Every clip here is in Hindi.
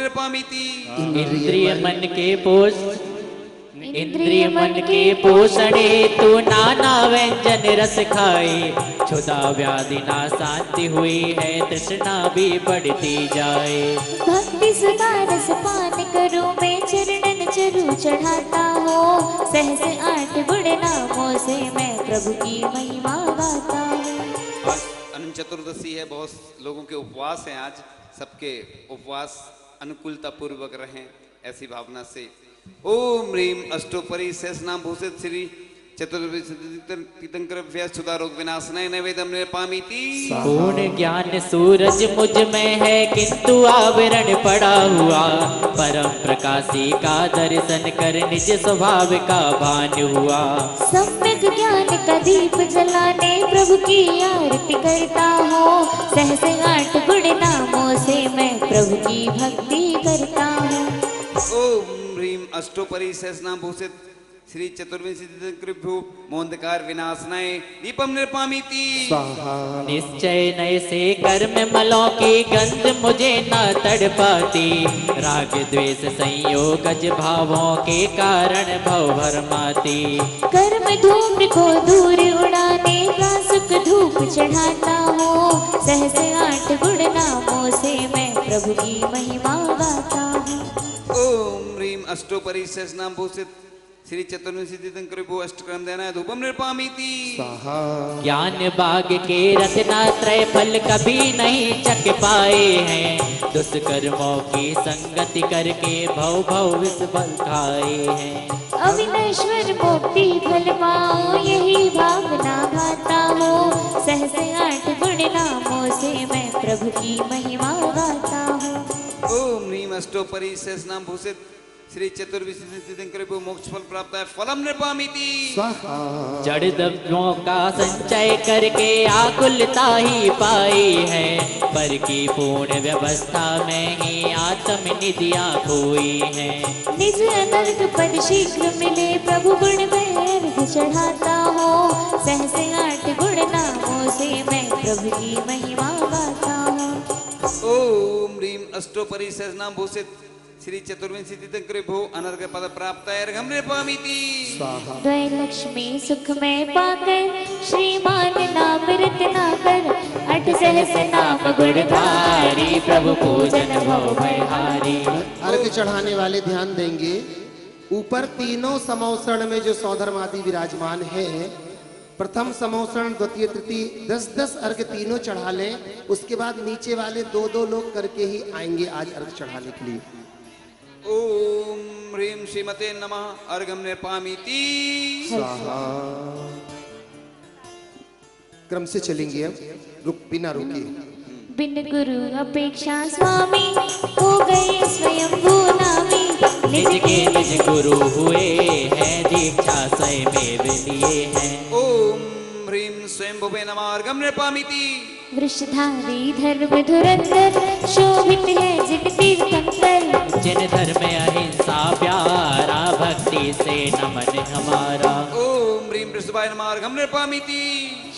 नृपामिति। इंद्रिय मन के इंद्रिय मन के पोषण हेतु नाना व्यंजन रस खाए, क्षुधा व्याधि ना शांति हुई है, तृष्णा भी बढ़ती जाए। भक्ति सुधा रस पान करूं मैं, चरणन चरु चढ़ाता हूँ, सहस 8 गुण नामों से मैं प्रभु की महिमा गाता हूँ। अनंत चतुर्दशी है, बहुत लोगों के उपवास हैं आज, सबके उपवास अनुकूलता पूर्वक रहें ऐसी भावना से। ओम ह्रीम अष्टोपरी शेषनाम भूषित श्री चतुर्विंशतितीर्थंकर क्षुधा रोग विनाशनाय नैवेद्यम नृपामिति। पूर्ण ज्ञान सूरज मुझ में है, किंतु आवरण पड़ा हुआ, परम प्रकाशी का दर्शन कर निज स्वभाव का भान हुआ। सम्यक ज्ञान का दीप जलाने प्रभु की आरती करता हूँ, सहस 8 गुण नामों से मैं प्रभु की भक्ति करता हूँ। ओम ह्रीम अष्टोपरी शेषनाम भूषित श्री चतुर्विंशतितीर्थंकर मोंदकार विनाशनाय दीपम नृपामिति। निश्चय नय से कर्म मलों की गंध मुझे न तड़ पाती, राग द्वेष संयोगज भावों के कारण भव भरमाती। कर्म धूम्र को दूर उड़ाने का सुख धूप चढ़ाता हूँ, सहस 8 गुण नामों से मैं प्रभु की महिमा गाता हूँ। ओम ह्रीम अष्टोपरी शेषनाम भूषित श्री चतुर्विंशतितीर्थंकर अष्टक्रम देना धूपम नृपामिति। ज्ञान बाग के रत्नात्रय फल कभी नहीं चख पाए हैं, दुष्कर्मों की संगति करके भव भव विष फल खाए हैं। अविनश्वर मुक्ति फल पाओ यही भावना गाता हूँ, सहस 8 गुण नामों से मैं प्रभु की महिमा गाता हूँ। ओम ह्रीम अष्टोपरी शेषनाम भूषित श्री चतुर्विंशतितीर्थंकर मोक्ष फल प्राप्त है फलम नृपामिति। जड़ द्रव्यों का संचय करके आकुलता ही पाई है, पर की पूर्ण व्यवस्था में ही आत्म निधियां खोई है। निज अनर्थ पद शीघ्र मिले प्रभु गुण में अर्घ चढ़ाता हूँ, सहस 8 गुण नामों से मैं प्रभु की महिमा गाता हूँ। ओम ह्रीम अष्टोपरी शेषनाम भूषित श्री चतुर्विंशतितीर्थंकर अनर्घ पद प्राप्त है अर्घम नृपामिति। द्वय लक्ष्मी सुख में पाकर श्रीमान नाम रत्ना कर, 8 सहस नाम गुणधारी प्रभु पूजन भव भयहारी। अर्घ चढ़ाने वाले ध्यान देंगे, ऊपर तीनों समौसरण में जो सौधर्मादि विराजमान है, प्रथम समौसरण द्वितीय तृतीय 10-10 अर्घ तीनों चढ़ा लें, उसके बाद नीचे वाले 2-2 लोग करके ही आएंगे आज अर्घ चढ़ाने के लिए। ओम ह्रीम श्रीमते नमः अर्घम नृपामिति। क्रम से चलेंगे, अब बिना रुके। बिन गुरु अपेक्षा स्वामी हो गए स्वयं नामी, निज के निज गुरु हुए हैं, दीक्षा स्वयं लिए हैं। ओम ह्रीम स्वयं भुवे नमः अर्घम नृपामिति। वृषधारी धर्म धुरंधर शोभित है जिन तीर्थंकर, जिन धर्म अहिंसा प्यारा, भक्ति से नमन हमारा। ओम ह्रीम वृषभाय नमः अर्घम नृपामिति।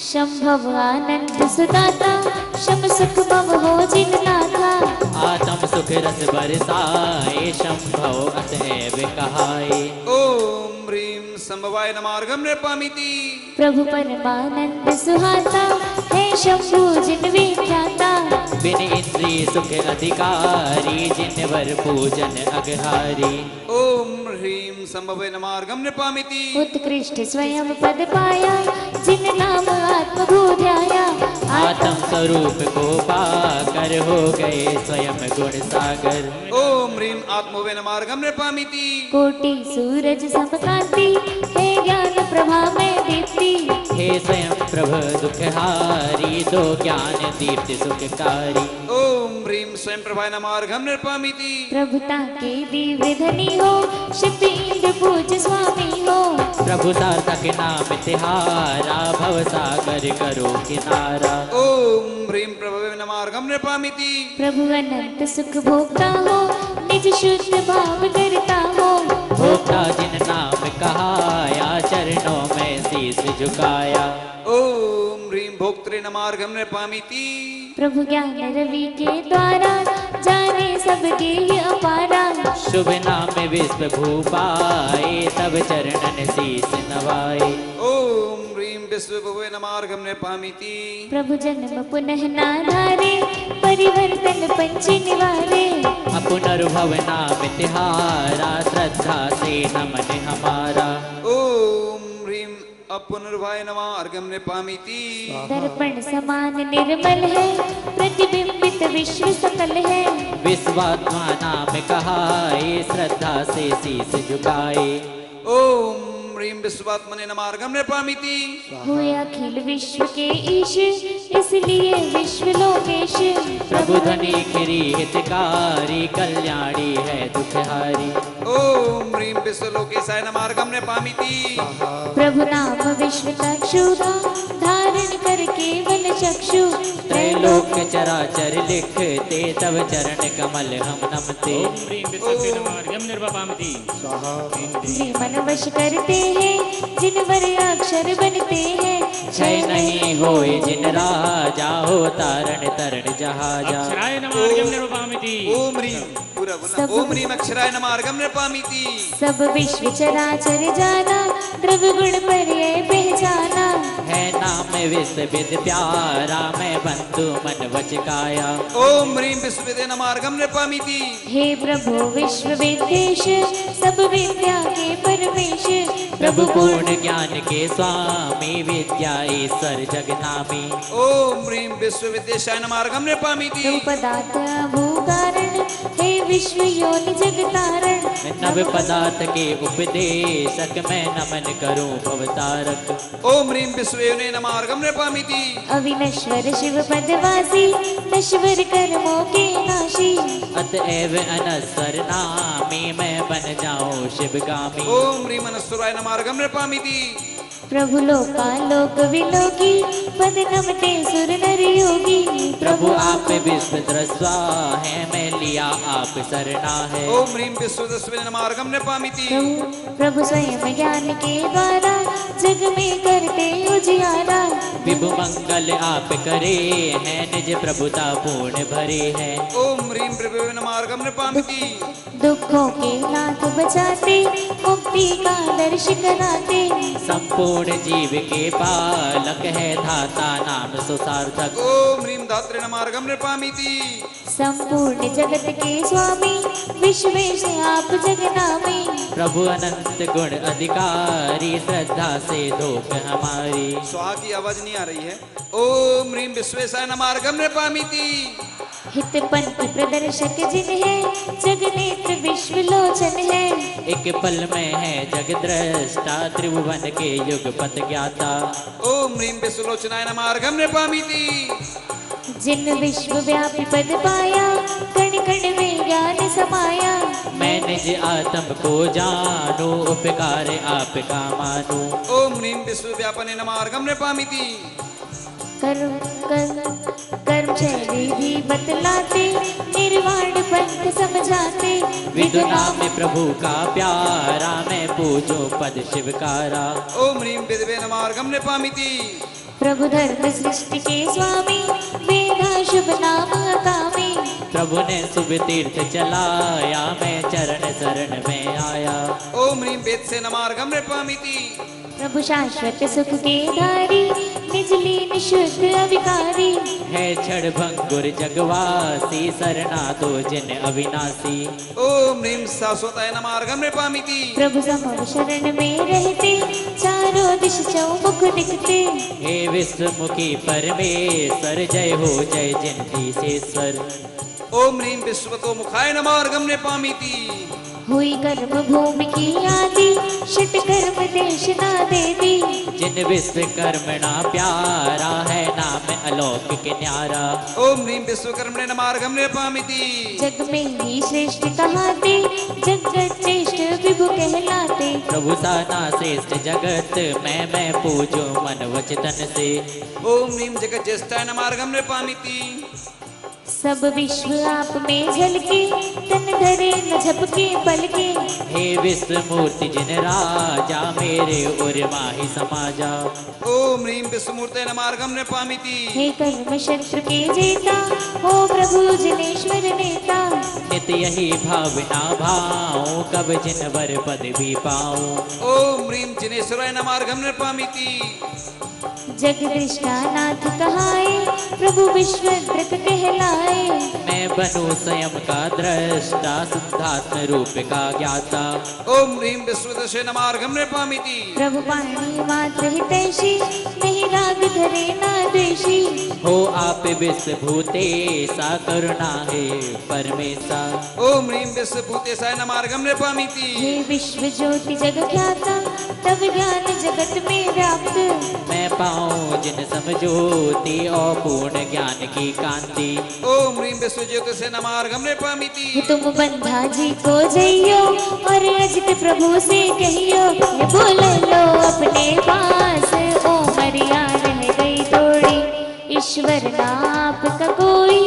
शंभव आनंद सुदाता शम सुख मम हो जिन नाथा, आत्म सुख रस बरसाए, शंभव अतएव कहाए। ओम ह्रीम संभवाय नमः अर्घम नृपामिति। प्रभु परमानंद सुहाता है शंभु जिन विख्याता, बिन इंद्रिय सुख अधिकारी, जिन वर पूजन अगहारी। ओम ह्रीम संभवाय नमः अर्घम नृपामिति। उत्कृष्ट स्वयं पद पाया जिन नाम आत्मबोध्याया, आत्म स्वरूप को पाकर हो गए स्वयं गुण सागर। ओम ह्रीम आत्मवे नमः अर्घम नृपामिति। कोटि सूरज समकांति हे ज्ञान प्रभा में दीप्ति, हे स्वयं प्रभ दुखहारी, दो ज्ञान दीप्ति सुखकारी। ओम ह्रीम स्वयं प्रभाय नमः अर्घम नृपामिति। प्रभुता के दिव्य धनी हो शिव इंद्र पूज स्वामी हो, प्रभुता तक नाम तिहारा, भव सागर करो किनारा। ओम ह्रीम प्रभवे नमः अर्घम नृपामिति। प्रभु अनंत सुख भोगता हो निज शुद्ध भाव करता हो, भोक्ता जिन नाम कहाया, चरणों में शीश झुकाया। ओम ह्रीम भोक्त्रे नमः अर्घम नृपामिति। प्रभु ज्ञान रवि के द्वारा जाने सबके हमारा। शुभ नाम विश्व भूपाए तब चरणन शीस नवाए। ओम ह्रीं विश्वभुवे नमार्घम नृपामिति। प्रभु जन्म पुनः नाधारे परिवर्तन पंच निवारे। अपुनर्भव नाम तिहारा श्रद्धा से नमन हमारा। ओम ह्रीं अपुनर्भाय नमः अर्घम नृपामिति। दर्पण समान निर्मल है प्रतिबिंबित विश्व सकल है। विश्वात्मा नाम कहाए श्रद्धा से शीस झुकाए। ओम ह्रीं विश्वात्मने नमः अर्घम नृपामिति। हुए अखिल विश्व के ईश इसलिए विश्व लोकेश। प्रभु धनी खिरी हितकारी कल्याणी है दुखहारी। ओम ह्रीं विश्वलोकेशाय नमः अर्घम नृपामिति। प्रभु नाम विश्व चक्षुरा धारण कर केवल चक्षु। त्रैलोक चराचर लिखते तब चरण कमल हम नमते। जी मन वश करते हैं जिन वर अक्षर बनते हैं। क्षय नहीं होए जिन राजा हो तारण तरण जहाजा। ओम ह्रीं पूरा बोलना। ओम ह्रीं अक्षराय नमः अर्घम नृपामिति। सब विश्व चराचर जाना द्रव्य गुण पर्याय पहचाना। है नाम विश्व विद प्यारा मैं बंधु मन वच काया। ओम ह्रीं विश्वविदे नमः अर्घम नृपामिति। हे प्रभु विश्व विद्वेश सब विद्या के परमेश। प्रभु पूर्ण ज्ञान के स्वामी विद्या ईश्वर जगनामी। ओम ह्रीं विश्वविद्येशाय नमः अर्घम नृपामिति। प्रभु पदार्थ भूकारण हे विश्व योनि जगतारण। नव पदार्थ के उपदेशक मैं नमन करूं भवतारक। ओम ह्रीं विश्वयोने नमः अर्घम नृपामिति। अविनश्वर शिव पदवासी नश्वर कर्मों के नाशी। अतएव अनस्वर नामी मैं बन जाऊं शिवगामी। ओम ह्रीं अनस्वराय नमः अर्घम नृपामिति। प्रभु लोकालोक विलोकी पद नमते सुर नर योगी। प्रभु आप विश्व दृष्टा है मैं लिया आप शरणा है। ओम ह्रीं विश्वदस्वे नमः अर्घम नृपामिति। प्रभु स्वयं ज्ञान के द्वारा जग में करते उजियारा। विभु मंगल आप करे हैं निज प्रभुता पूर्ण भरे हैं। ओम ह्रीं प्रभवे नमः अर्घम नृपामिति। दुखों के नाथ बचाते मुक्ति का दर्श कराते। संपूर्ण जीव के पालक है धाता नाम सुसार्थक। ओम ह्रीं धात्रे नमः अर्घम नृपामिति। संपूर्ण जगत के स्वामी विश्वेश आप जगनामी। प्रभु अनंत गुण अधिकारी श्रद्धा से धोख हमारी। स्वाहा की आवाज नहीं आ रही है। ओम ह्रीं विश्वेशाय नमः अर्घम नृपामिति। हित पंथ प्रदर्शक जिन है जग नेत्र विश्व लोचन है। एक पल में है जग दृष्टा त्रिभुवन के युगपत ज्ञाता। ओम ह्रीं विश्वलोचनाय नमः अर्घम नृपामिति। जिन विश्व व्यापी पद पाया कण कण में ज्ञान समाया। मैं निज आत्म को जानू उपकार आपका मानू। ओम ह्रीं विश्वव्यापने नमः अर्घम नृपामिति। कर्म कर्म शैली भी बतलाते निर्वाण पंथ समझाते। विदु नाम प्रभु का प्यारा मैं पूजो पद शिवकारा। ओम ह्रीं विद्वे नमः अर्घम नृपामिति। प्रभु धर्म सृष्टि के स्वामी वेदा शुभ नाम अकामी। प्रभु ने शुभ तीर्थ चलाया मैं चरण शरण में आया। ओम ह्रीं वेद से नमः अर्घम नृपामिति। प्रभु शाश्वत सुख के धारी निज लीन शुद्ध अविकारी। है क्षण भंगुर जगवासी शरणा दो जिन अविनाशी। ओम ह्रीं शाश्वताय नमः अर्घम नृपामिति। प्रभु समर शरण में रहते चारों दिश चौमुख दिखते। हे विश्वमुखी परमेश्वर जय हो जय जिन धीशेश्वर। ओम ह्रीं विश्वतो मुखाय नमः अर्घम नृपामिति। हुई कर्म भूमि की आदि षट कर्म देशना दे दी। जिन विश्वकर्मणा प्यारा है नाम अलौकिक न्यारा। ओम ह्रीं विश्वकर्मणे नमः अर्घम नृपामिति। जग में ही श्रेष्ठ कहाते जगत श्रेष्ठ विभु कहलाते। प्रभु साना श्रेष्ठ जगत मैं पूजो मन वचन से। ओम ह्रीं जगत ज्येष्ठाय नमः अर्घम नृपामिति। सब विश्व आप में झलके, तन धरे न झपके पलके। हे विश्वमूर्ति जिन राजा, मेरे उर माही समाजा। ओम ह्रीं विश्वमूर्ते नमार्गम नृपामिति। हे कर्म शत्रु के जेता, हो प्रभु जिनेश्वर नेता। नित यही भावना भाऊं, कब जिन वर पद भी पाऊं। ओम ह्रीं जिनेश्वराय नमार्गम नृपामिति। जगदृष्टा नाथ कहाए, प्रभु विश्वद्रक कहलाए। मैं बनूं स्वयं का दृष्टा, शुद्धात्म रूप का ज्ञाता। ओम ह्रीं विश्वदशे नमार्गम नृपामिति। प्रभु पाणी मात्र हितैषी, नहीं राग धरे ना द्वेषी। हो आप विश्वभूतेशा, करुणा है परमेशा। ओम ह्रीं विश्वभूतेशाय नमार्गम नृपामिति। हे विश्व ज्योति जग ख्याता, तब ज्ञान जगत में व्याप्त। मैं पाऊं जिन समझोती, और पूर्ण ज्ञान की कांति। ओम ह्रीं विश्वज्योतिषे नमार्गम नृपामिति। तुम बंधा जी को जइयो, और अजित प्रभु से कहियो। ये बोल लो अपने पास, ओ मरिया रह गई तोड़ी। ईश्वर ना आपका कोई,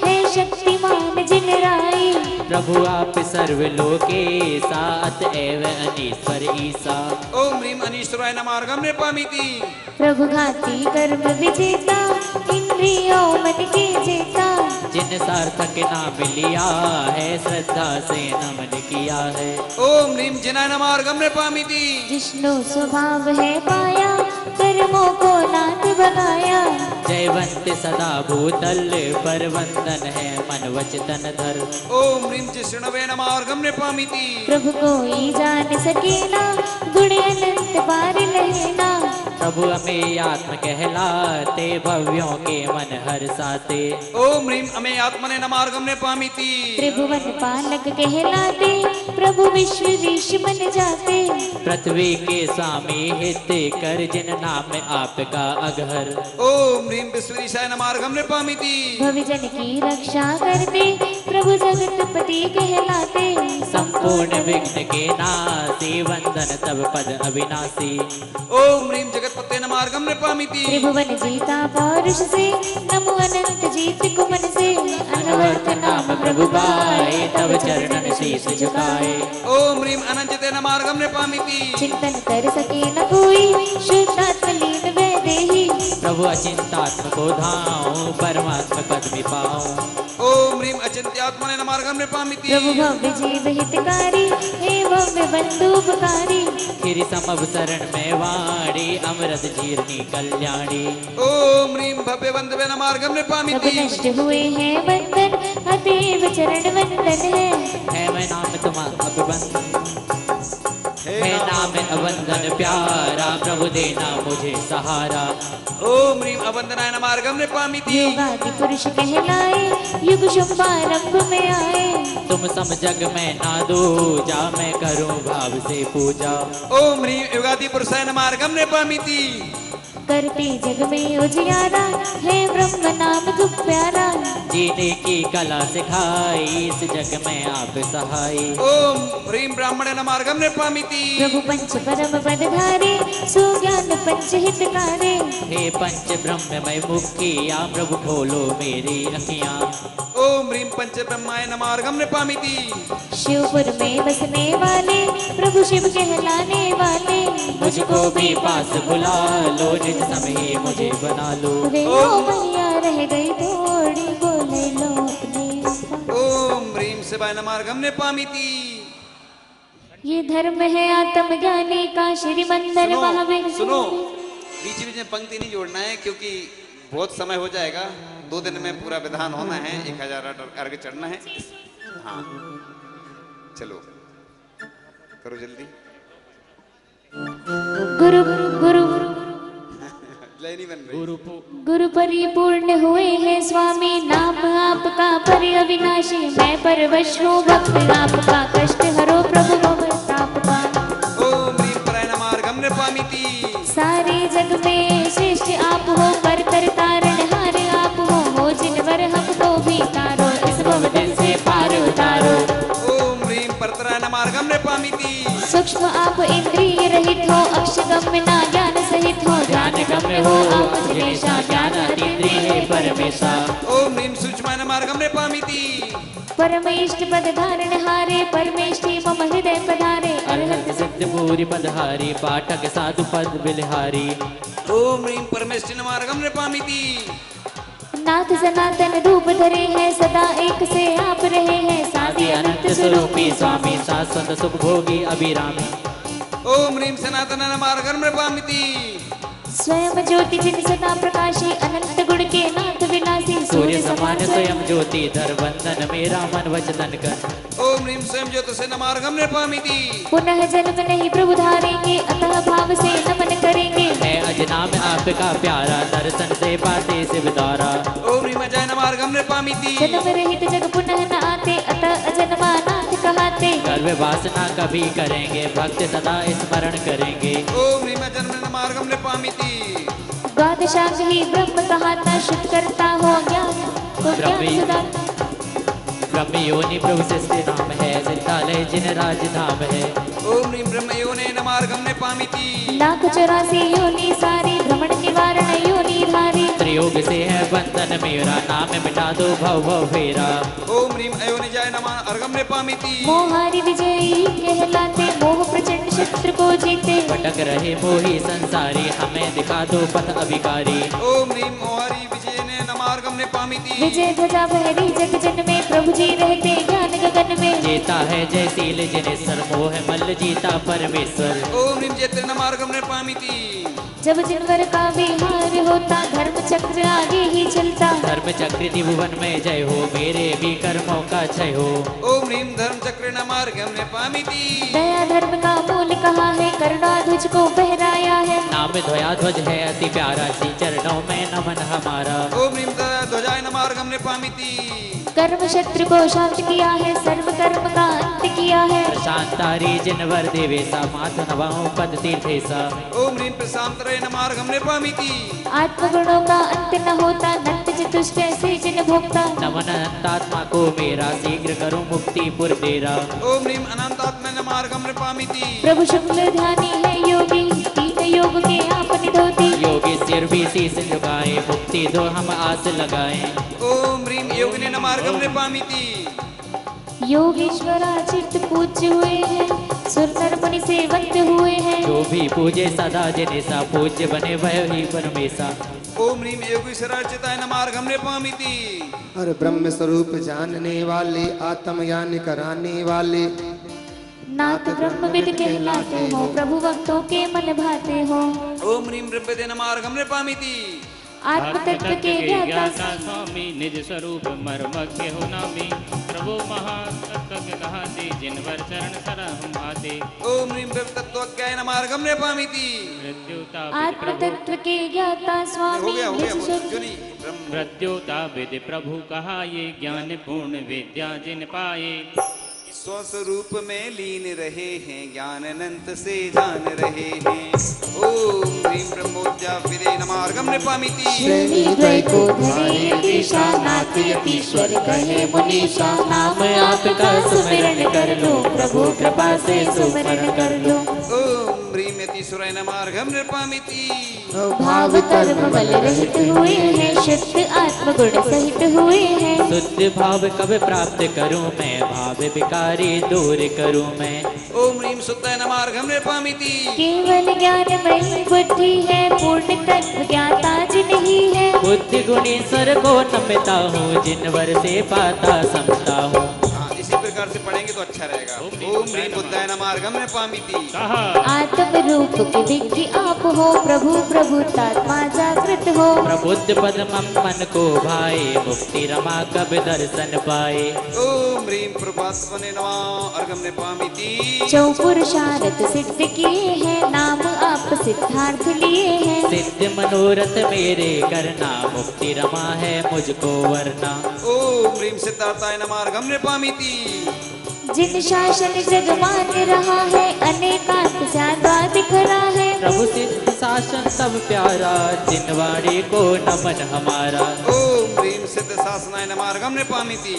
है शक्तिमान जिन राई। प्रभु आप सर्वलोकेशा, अतएव अनीश्वर ईसा। ओम ह्रीं अनीश्वराय नमार्गम नृपामिति। प्रभु घाती कर्म विजेता, इंद्रियों मन के जेता। जिन सार्थक नाम लिया है, श्रद्धा से नमन किया है। ओम ह्रीं जिनाय नमार्गम नृपामिति। जिष्णु स्वभाव है पाया, कर्मों को नाथ बनाया। जयवंत सदा भूतल पर, वंदन है मन वचन धर। ओम ह्रीं जिष्णवे नमार्गम नृपामिति। प्रभु कोई जान सके ना, गुण अनंत बार लहना। प्रभु हमें आत्म कहलाते, भव्यों के मन हर्षाते। ओम ह्रीं अमे आत्मने नमार्गम नृपामिति। त्रिभुवन पालक कहलाते, प्रभु विश्वधीश बन जाते। पृथ्वी के स्वामी हित कर, जिन नाम आपका अघर। ओम ह्रीं विश्वधीशाय नमार्गम नृपामिति। भविजन की रक्षा करते, प्रभु जगतपति कहलाते। संपूर्ण विघ्न के नासी, वंदन तब पद अविनाशी। ओम ह्रीं जगतपते नमार्गम नृपामिति। त्रिभुवन जीता पौरुष से, नमो अनंत जीत कुमन से। अनवर्त नाम प्रभु गाए, तब चरणन शीश झुकाए। ओम ह्रीं अनंजते नमार्गम नृपामिति। चिंतन कर सके न कोई, शुद्धात्म लीन वै देही। प्रभु अचिंतात्म को धाऊं, परमात्म पद में पाऊं। ओम ह्रीं अचिंत्यात्मने नमार्गम नृपामिति। प्रभु भव्य जीव हितकारी, हे भव्य बंधुपकारी। फिर समव शरण में वाणी, अमृत जीर्णी कल्याणी। ओम ह्रीं भव्य वंदवे नमार्गम सब नृपामिति। नष्ट हुए हैं बंधन, अतएव चरण वंदन है। मैं नाम तुम्हारा अभिबंधन, है नाम अवंदन प्यारा, प्रभु देना मुझे सहारा। ओम ह्रीं अवंदनाय नमार्गम नृपामिति। योगादि पुरुष कहलाए, युग शुभ आरंभ में आए। तुम सम जग में ना दूजा, मैं करूं भाव से पूजा। ओम ह्रीं युगादि पुरुषाय नमार्गम नृपामिति। करते जग में उजियारा, है ब्रह्म नाम खूब प्यारा। जीने की कला सिखाई, इस जग में आप सहाय। ओम ह्रीं ब्राह्मणे नमार्गम नृपामिति। प्रभु पंच परम पदधारे, सुज्ञान पंच हितकारे। हे पंच ब्रह्ममय मुखिया, प्रभु खोलो मेरी अखियां। ओम ह्रीं पंच ब्रह्माय नमार्गम नृपामिति। शिवपुर में बसने वाले, प्रभु शिव कहलाने वाले। मुझको भी पास बुला लो, निज समय मुझे बना लो। रे ओ मैया रह गई थोड़ी, बोले लो अपने। ओम ह्रीं शिवाय नमार्गम नृपामिति। ये धर्म है आत्मज्ञानी का, श्रीमंदन महावीर। सुनो, बीच बीच में पंक्ति नहीं जोड़ना है, क्योंकि बहुत समय हो जाएगा। 2 दिन में पूरा विधान होना है, 1000 अर्घ चढ़ना है। हाँ चलो करो जल्दी। गुरु गुरु लय नहीं बन रही। गुरु परिपूर्ण हुए हैं स्वामी, नाम आपका पर अविनाशी। मैं परवश हूँ भक्त आपका, कष्ट हरो प्रभु भव आपका। ओम ह्रीं पराय नमार्गम नृपामिति। सारे जग में श्रेष्ठ आप हो, पर कर तारण हार आप हो जिनवर हमको भी तारो, इस भवदन से पार उतारो। ओम ह्रीं परतराय नमार्गम नृपामिति। सूक्ष्म आप इंद्रिय रहित हो, अक्षगम्य ना ज्ञान सहित हो। ध्यान गम्य हो आप जिनेशा, ज्ञान अतीन्द्रिय है परमेशा। ओम ह्रीं सूक्ष्माय नमार्गं नृपामिति। परमेष्ट पद धारण हारे परमेष्टि मम हृदय पधारे। अरहत सिद्ध पूरी पदहारी पाठक साधु पद बिलहारी। ओम ह्रीं परमेष्टि नमार्गं नृपामिति। नाथ सनातन रूप धरे हैं सदा एक से आप रहे हैं साधि अनंत स्वरूपी स्वामी शाश्वत सुख भोगी अभिरामी। ओम ह्रीं सनातन नमार्गं नृपामिति। स्वयं ज्योति जिन सदा प्रकाशी अनंत गुण के नाथ विनाशी। सूर्य समान स्वयं ज्योति धर बंधन मेरा मन वचन कर। ओम ह्रीं स्वयं ज्योतिषे नमार्गं नृपामिति। पुनः जन्म नहीं प्रभु धारेंगे अतः भाव से नमन करेंगे। है अजनाम आपका प्यारा दर्शन से पाते शिव द्वारा। ओम ह्रीं अजय नमार्गं नृपामिति। जन्म रहित जग पुनः न आते अतः अजन्मा नाथ कहाते। गर्व वासना कभी करेंगे भक्त सदा स्मरण करेंगे। ओम ह्रीं अजन्म नमार्गं नृपामिति। द्वादशांग ही ब्रह्म कहाता शुद्ध करता हो ज्ञान को ज्ञान सुधा। ब्रह्म योनि प्रभु से नाम है सिद्धालय जिन राजधाम है। ओम ह्रीं ब्रह्म योने नमार्गं नृपामिति। 1,84 योनि सारी भ्रमण निवारण योनि धारी। त्रियोग से है बंधन मेरा नाम मिटा दो भव भव फेरा। ओम ह्रीं अयोनिजाय नमार्गं नृपामिति। मोहारी विजयी कहलाते मोह प्रचंड शत्रु को जीते। भटक रहे मोही संसारी हमें दिखा दो पथ अभिकारी। ओम ह्रीं मोहारी विजयने नमार्गं नृपामिति। विजय ध्वजा बहरी जग जन में प्रभु जी रहते ज्ञान गगन में। जीता है जयशील जिनेश्वर मोह मल्ल जीता परमेश्वर। ओम ह्रीं जयते नमार्गं नृपामिति। जब जिनवर का विहार होता धर्म चक्र आगे ही चलता। धर्म चक्र त्रिभुवन में जय हो मेरे भी कर्मों का क्षय हो। ओम ह्रीं धर्म चक्र नमार्गं नृपामिति। दया धर्म का मूल कहा है करुणा ध्वज को फहराया है। नाम ध्वया ध्वज है अति प्यारा सी चरणों में नमन हमारा। ओम ह्रीं ध्वजाय नमार्गं नृपामिति। कर्म शत्रु को शांत किया है सर्व कर्म का अंत किया है। प्रशांतारी जिनवर देवेशा माथ नवाओं पद तीर्थेशा। ओम ह्रीं प्रशांतरे नमार्गं नृपामिति। आत्मगुणों का अंत न होता नंद चतुष्ट ऐसे जिन भोक्ता। नमन अनंतात्मा को मेरा शीघ्र करूं मुक्ति पुर तेरा। ओम ह्रीं अनंतात्मा नमार्गं नृपामिति। प्रभु शुक्ल ध्यानी है योगी तीन योग के आप निधोती। योगी सिर भी शीस झुकाए मुक्ति दो हम आस लगाए। ओम ह्रीं योगिने नमार्गं नृपामिति। योगेश्वरा चित्त पूज्य हुए हैं सुर नर मुनि सेवंत हुए हैं। जो भी पूजे सदा जनेसा पूज्य बने वह ही परमेशा। ओम ह्रीं योगीश्वरार्चिताय नमार्गं नृपामिति। और ब्रह्म स्वरूप जानने वाले आत्म ज्ञान कराने वाले नाथ ब्रह्मविद कहलाते हो प्रभु भक्तों के मन भाते हो। ओम ह्रीं ब्रह्मदे नमार्गं नृपामिति। आत्म तत्व के ज्ञाता स्वामी निज स्वरूप मर्मज्ञ हो नामी। प्रभु महातत्व कहाते जिनवर चरण सरहम आते। ओम ह्रीं ब्रह्मतत्त्वज्ञाय नमार्गं नृपामिति। आत्म तत्व के ज्ञाता स्वामी निज स्वरूप। जुनी ब्रह्म मृत्युता विद प्रभु कहाये ज्ञान पूर्ण विद्या जिन पाए। स्वस्वरूप में लीन रहे हैं ज्ञान अनंत से जान रहे हैं। ओम ह्रीं ब्रह्मोद्यापिते नमार्गं नृपामिति। श्रेणी द्वय को धरे दिशा नाथ यतीश्वर कहे मुनीषा। नाम आपका सुमिरन कर लो प्रभु कृपा से सुमिरन कर लो। ओम ह्रीं यतीश्वराय नमार्गं नृपामिति। भाव कर्म बल रहित हुए हैं शुद्ध आत्म गुण सहित हुए हैं। शुद्ध भाव कब प्राप्त करूं मैं भाव विकारी दूर करूं मैं। ओम ह्रीं शुद्धाय नमार्गं नृपामिति। केवल ज्ञानमयी बुद्धि है पूर्ण तत्व ज्ञाता जिन ही है। बुद्धि गुणेश्वर को नमता हूँ जिनवर से पाता समता हूँ। हाँ, इसी प्रकार से पढ़ेंगे तो अच्छा रहेगा। ओम ह्रीं बुद्धाय नमार्गं नृपामिति। आत्म रूप के विज्ञ आप हो प्रभु प्रभुतात्मा जागृत हो। प्रबुद्ध पद मन को भाए मुक्ति रमा कब दर्शन पाए। ओम ह्रीं प्रभास्वने नमार्गं नृपामिति। चौपुरुषार्थ सिद्ध किए हैं नाम आप सिद्धार्थ लिए हैं। सिद्ध मनोरथ मेरे करना मुक्ति रमा है मुझको वरना। ओम ह्रीं सिद्धार्थाय नमार्गं नृपामिति। जिन शासन जग मान रहा है अनेकांत ज्यादा दिख रहा है। प्रभु सिद्ध शासन सब प्यारा जिनवाड़ी को नमन हमारा। ओम ह्रीं सिद्ध शासनाय नमार्गं नृपामिति।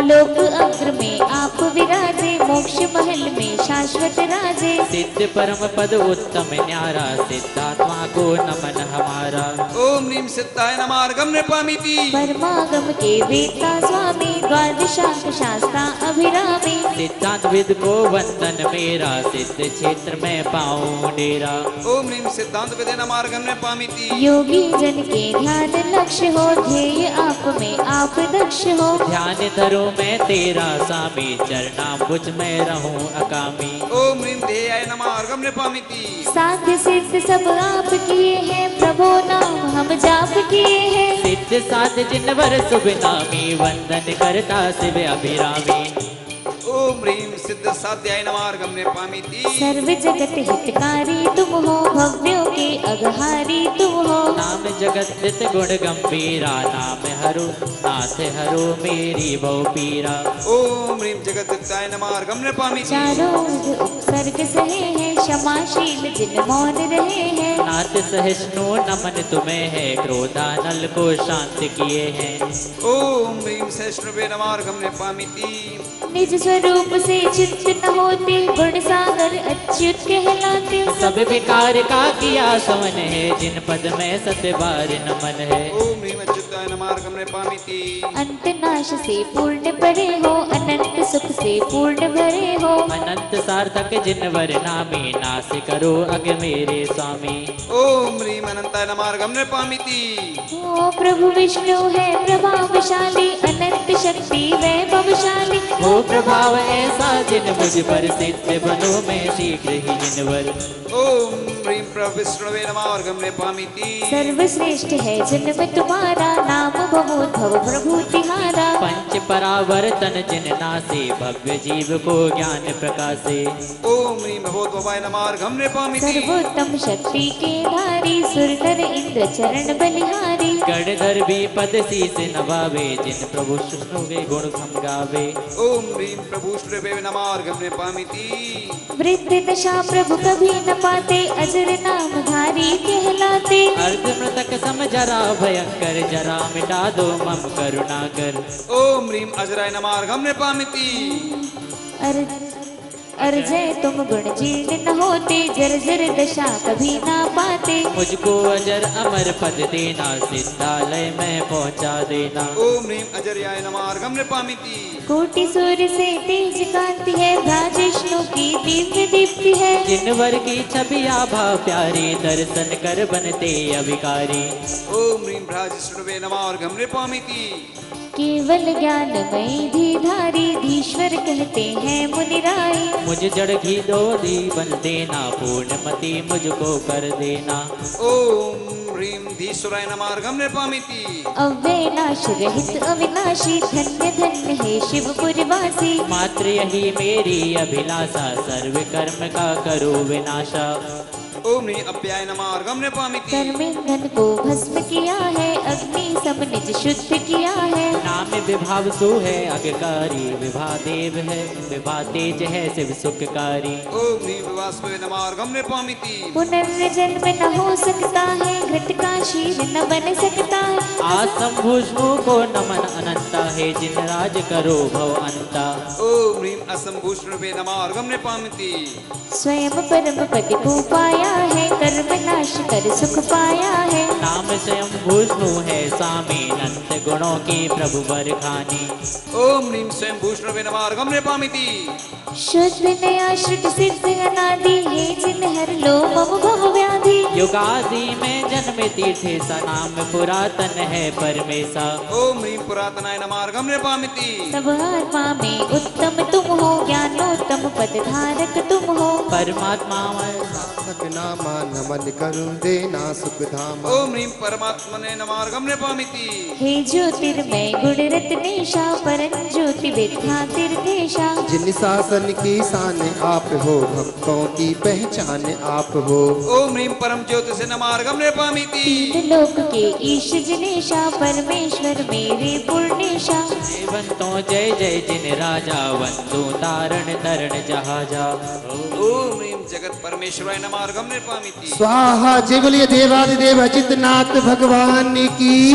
लोक अग्र में आप विराजे मोक्ष महल में शाश्वत राजे। सिद्ध परम पद उत्तम न्यारा सिद्धात्मा को नमन हमारा। ओम ह्रीं सिद्धाय नमः अर्घम पामीति। परमागम के वेता स्वामी द्वादशांक शास्त्रा अभिरामी। सिद्धांत विद को वंदन मेरा सिद्ध क्षेत्र में पाऊं डेरा। ओम ह्रीं सिद्धांत विदे नमः अर्घम पामीति। योगी जन के ध्यान लक्ष्य हो ध्येय आप में आप दक्ष हो। ध्यान धरो मैं तेरा स्वामी चरणाम्बुज में रहूं अकामी। ओम ह्रीं ध्येयाय नमः अर्घम पामीति। साध्य सिद्ध सब आप किए हैं प्रभु नाम हम जाप किए हैं। सिद्ध साध जिनवर शुभ नामी वंदन करता शिव अभिरामी। ओम ह्रीं सिद्ध साध्याय नमः अर्घम पामीति। सर्व जगत हितकारी तुम हो भव्यों के अगहारी तुम हो। नाम जगत हित गुण गंभीरा नाम हरु नाथ हरु मेरी बहु पीरा। ओम ह्रीं जगत हिताय नमः अर्घम पामीति। चारों ओर उपसर्ग सहे हैं क्षमाशील जिन मौन रहे हैं। नाथ सहिष्णु नमन तुम्हें है क्रोधानल को शांत किए हैं। ओम ह्रीं सहिष्णुवे नमः अर्घम पामीति। निज स्वरूप से चित्त न होते गुण सागर अच्युत कहलाते। सब विकार का किया सवन है जिन पद में सतबार नमन है। ओम ह्रीं अच्युताय नमः अर्घम पामीति। अंत नाश से पूर्ण परे हो अनंत सुख से पूर्ण भरे हो। अनंत सार्थक जिनवर नामी नाश करो अग मेरे स्वामी। ओम ह्रीं अनंताय नमः अर्घम पामीति। ओ प्रभु विष्णु है प्रभावशाली अनंत शक्ति वैभवशाली। हो प्रभाव ऐसा जिन मुझ पर सिद्ध बनो मैं शीघ्र ही जिनवर। ओम ह्रीं प्रविष्णुवे नमः अर्घम पामीति। सर्वश्रेष्ठ है जन्म तुम्हारा नाम बहुत भव प्रभु तिहारा। पंच परावर्तन जिन नासे भव्य जीव को ज्ञान प्रकाशे। ओम ह्रीं भगवद्भवाय नमः अर्घम पामीति। सर्वोत्तम शक्ति के धारी सुर नर इंद्र चरण बलिहारी। गणधर भी पद शीस नवावे जिन प्रभु विष्णु के गुण हम गावे। ओम ह्रीं प्रभुष्णवे नमः अर्घम पामीति। वृद्ध दशा प्रभु कभी न पाते अजर नाम धारी कहलाते। अर्ध मृतक सम जरा भयंकर जरा मिटा दो मम करुणा कर। ओम ह्रीं अजराय नमः अर्घम पामीति। अर्जय तुम गुण जीर्ण न होते जर्जर दशा कभी ना पाते। मुझको अजर अमर पद देना सिद्धालय में पहुंचा देना। ओम ह्रीं अजर्याय नमः अर्घम पामीति। कोटि सूर्य से तेज कांति है विष्णु की दिव्य दीप्ति है। जिनवर की छवि आभा प्यारी दर्शन कर बनते अभिकारी। ओम ह्रीं भ्राजिष्णुवे नमः अर्घम पामीति। केवल ज्ञानमयी धीधारी धीश्वर कहते हैं मुनिराई। मुझ जड़ घी दो दी बन देना पूर्णमति मुझको कर देना। ओम ह्रीं धीश्वराय नमः अर्घम पामीति। अव्यनाश रहित अविनाशी धन्य धन्य है शिवपुरवासी। मात्र यही मेरी अभिलाषा सर्व कर्म का करो विनाशा। ओम ह्रीं अप्याय नमः अर्घम पामीति। कर्मेंधन को भस्म किया है अग्नि सब निज शुद्ध किया है। नाम विभाव सो है अगकारी विभा देव है विभा तेज है शिव सुखकारी। ओम ह्रीं विवास्वे नमः अर्घम पामीति। पुनर्जन्म न हो सकता है घृत का शीर न बन सकता है। असंभुष्णु को नमन अनंता है जिन राज करो भव अंता। ओम ह्रीं असंभूष्णवे नमः अर्घम पामीति। स्वयं परम पद को पाया है कर्म नाश कर सुख पाया है। नाम स्वयं भूष्णु है स्वामी अनंत गुणों की प्रभु बरखानी। ओम ह्रीं स्वयं भूष्णवे नमः अर्घम पामीति। शुद्ध नया श्रुत सिद्ध अनादि है जिन हर लो मम भव व्याधि। युगादि में जन्म तीर्थे सा नाम पुरातन है परमेशा। ओम ह्रीं पुरातनाय नमः अर्घम पामीति। सब आत्मा में उत्तम तुम हो ज्ञानोत्तम पद धारक तुम हो। परमात्मा नामा नमन करु देना सुख धामा। ओम ह्रीं परमात्मने नमः अर्घम पामीति। हे ज्योतिर्मय गुण रत्नेशा परम ज्योति विद्या तीर्थेशा। जिन शासन की शान आप हो भक्तों की पहचान आप हो। ओम ह्रीं परम ज्योति से नमः अर्घम पामीति। तीन लोक के ईश जिनेशा परमेश्वर मेरे पूर्णेशा। देवंतों जय जय जिन राजा वंदो तारण तरण जहाजा। ओम ह्रीं जगत परमेश्वराय नमः अर्घम पामीति। स्वाहा जय बोलिए देवादिदेव अचितनाथ भगवान की।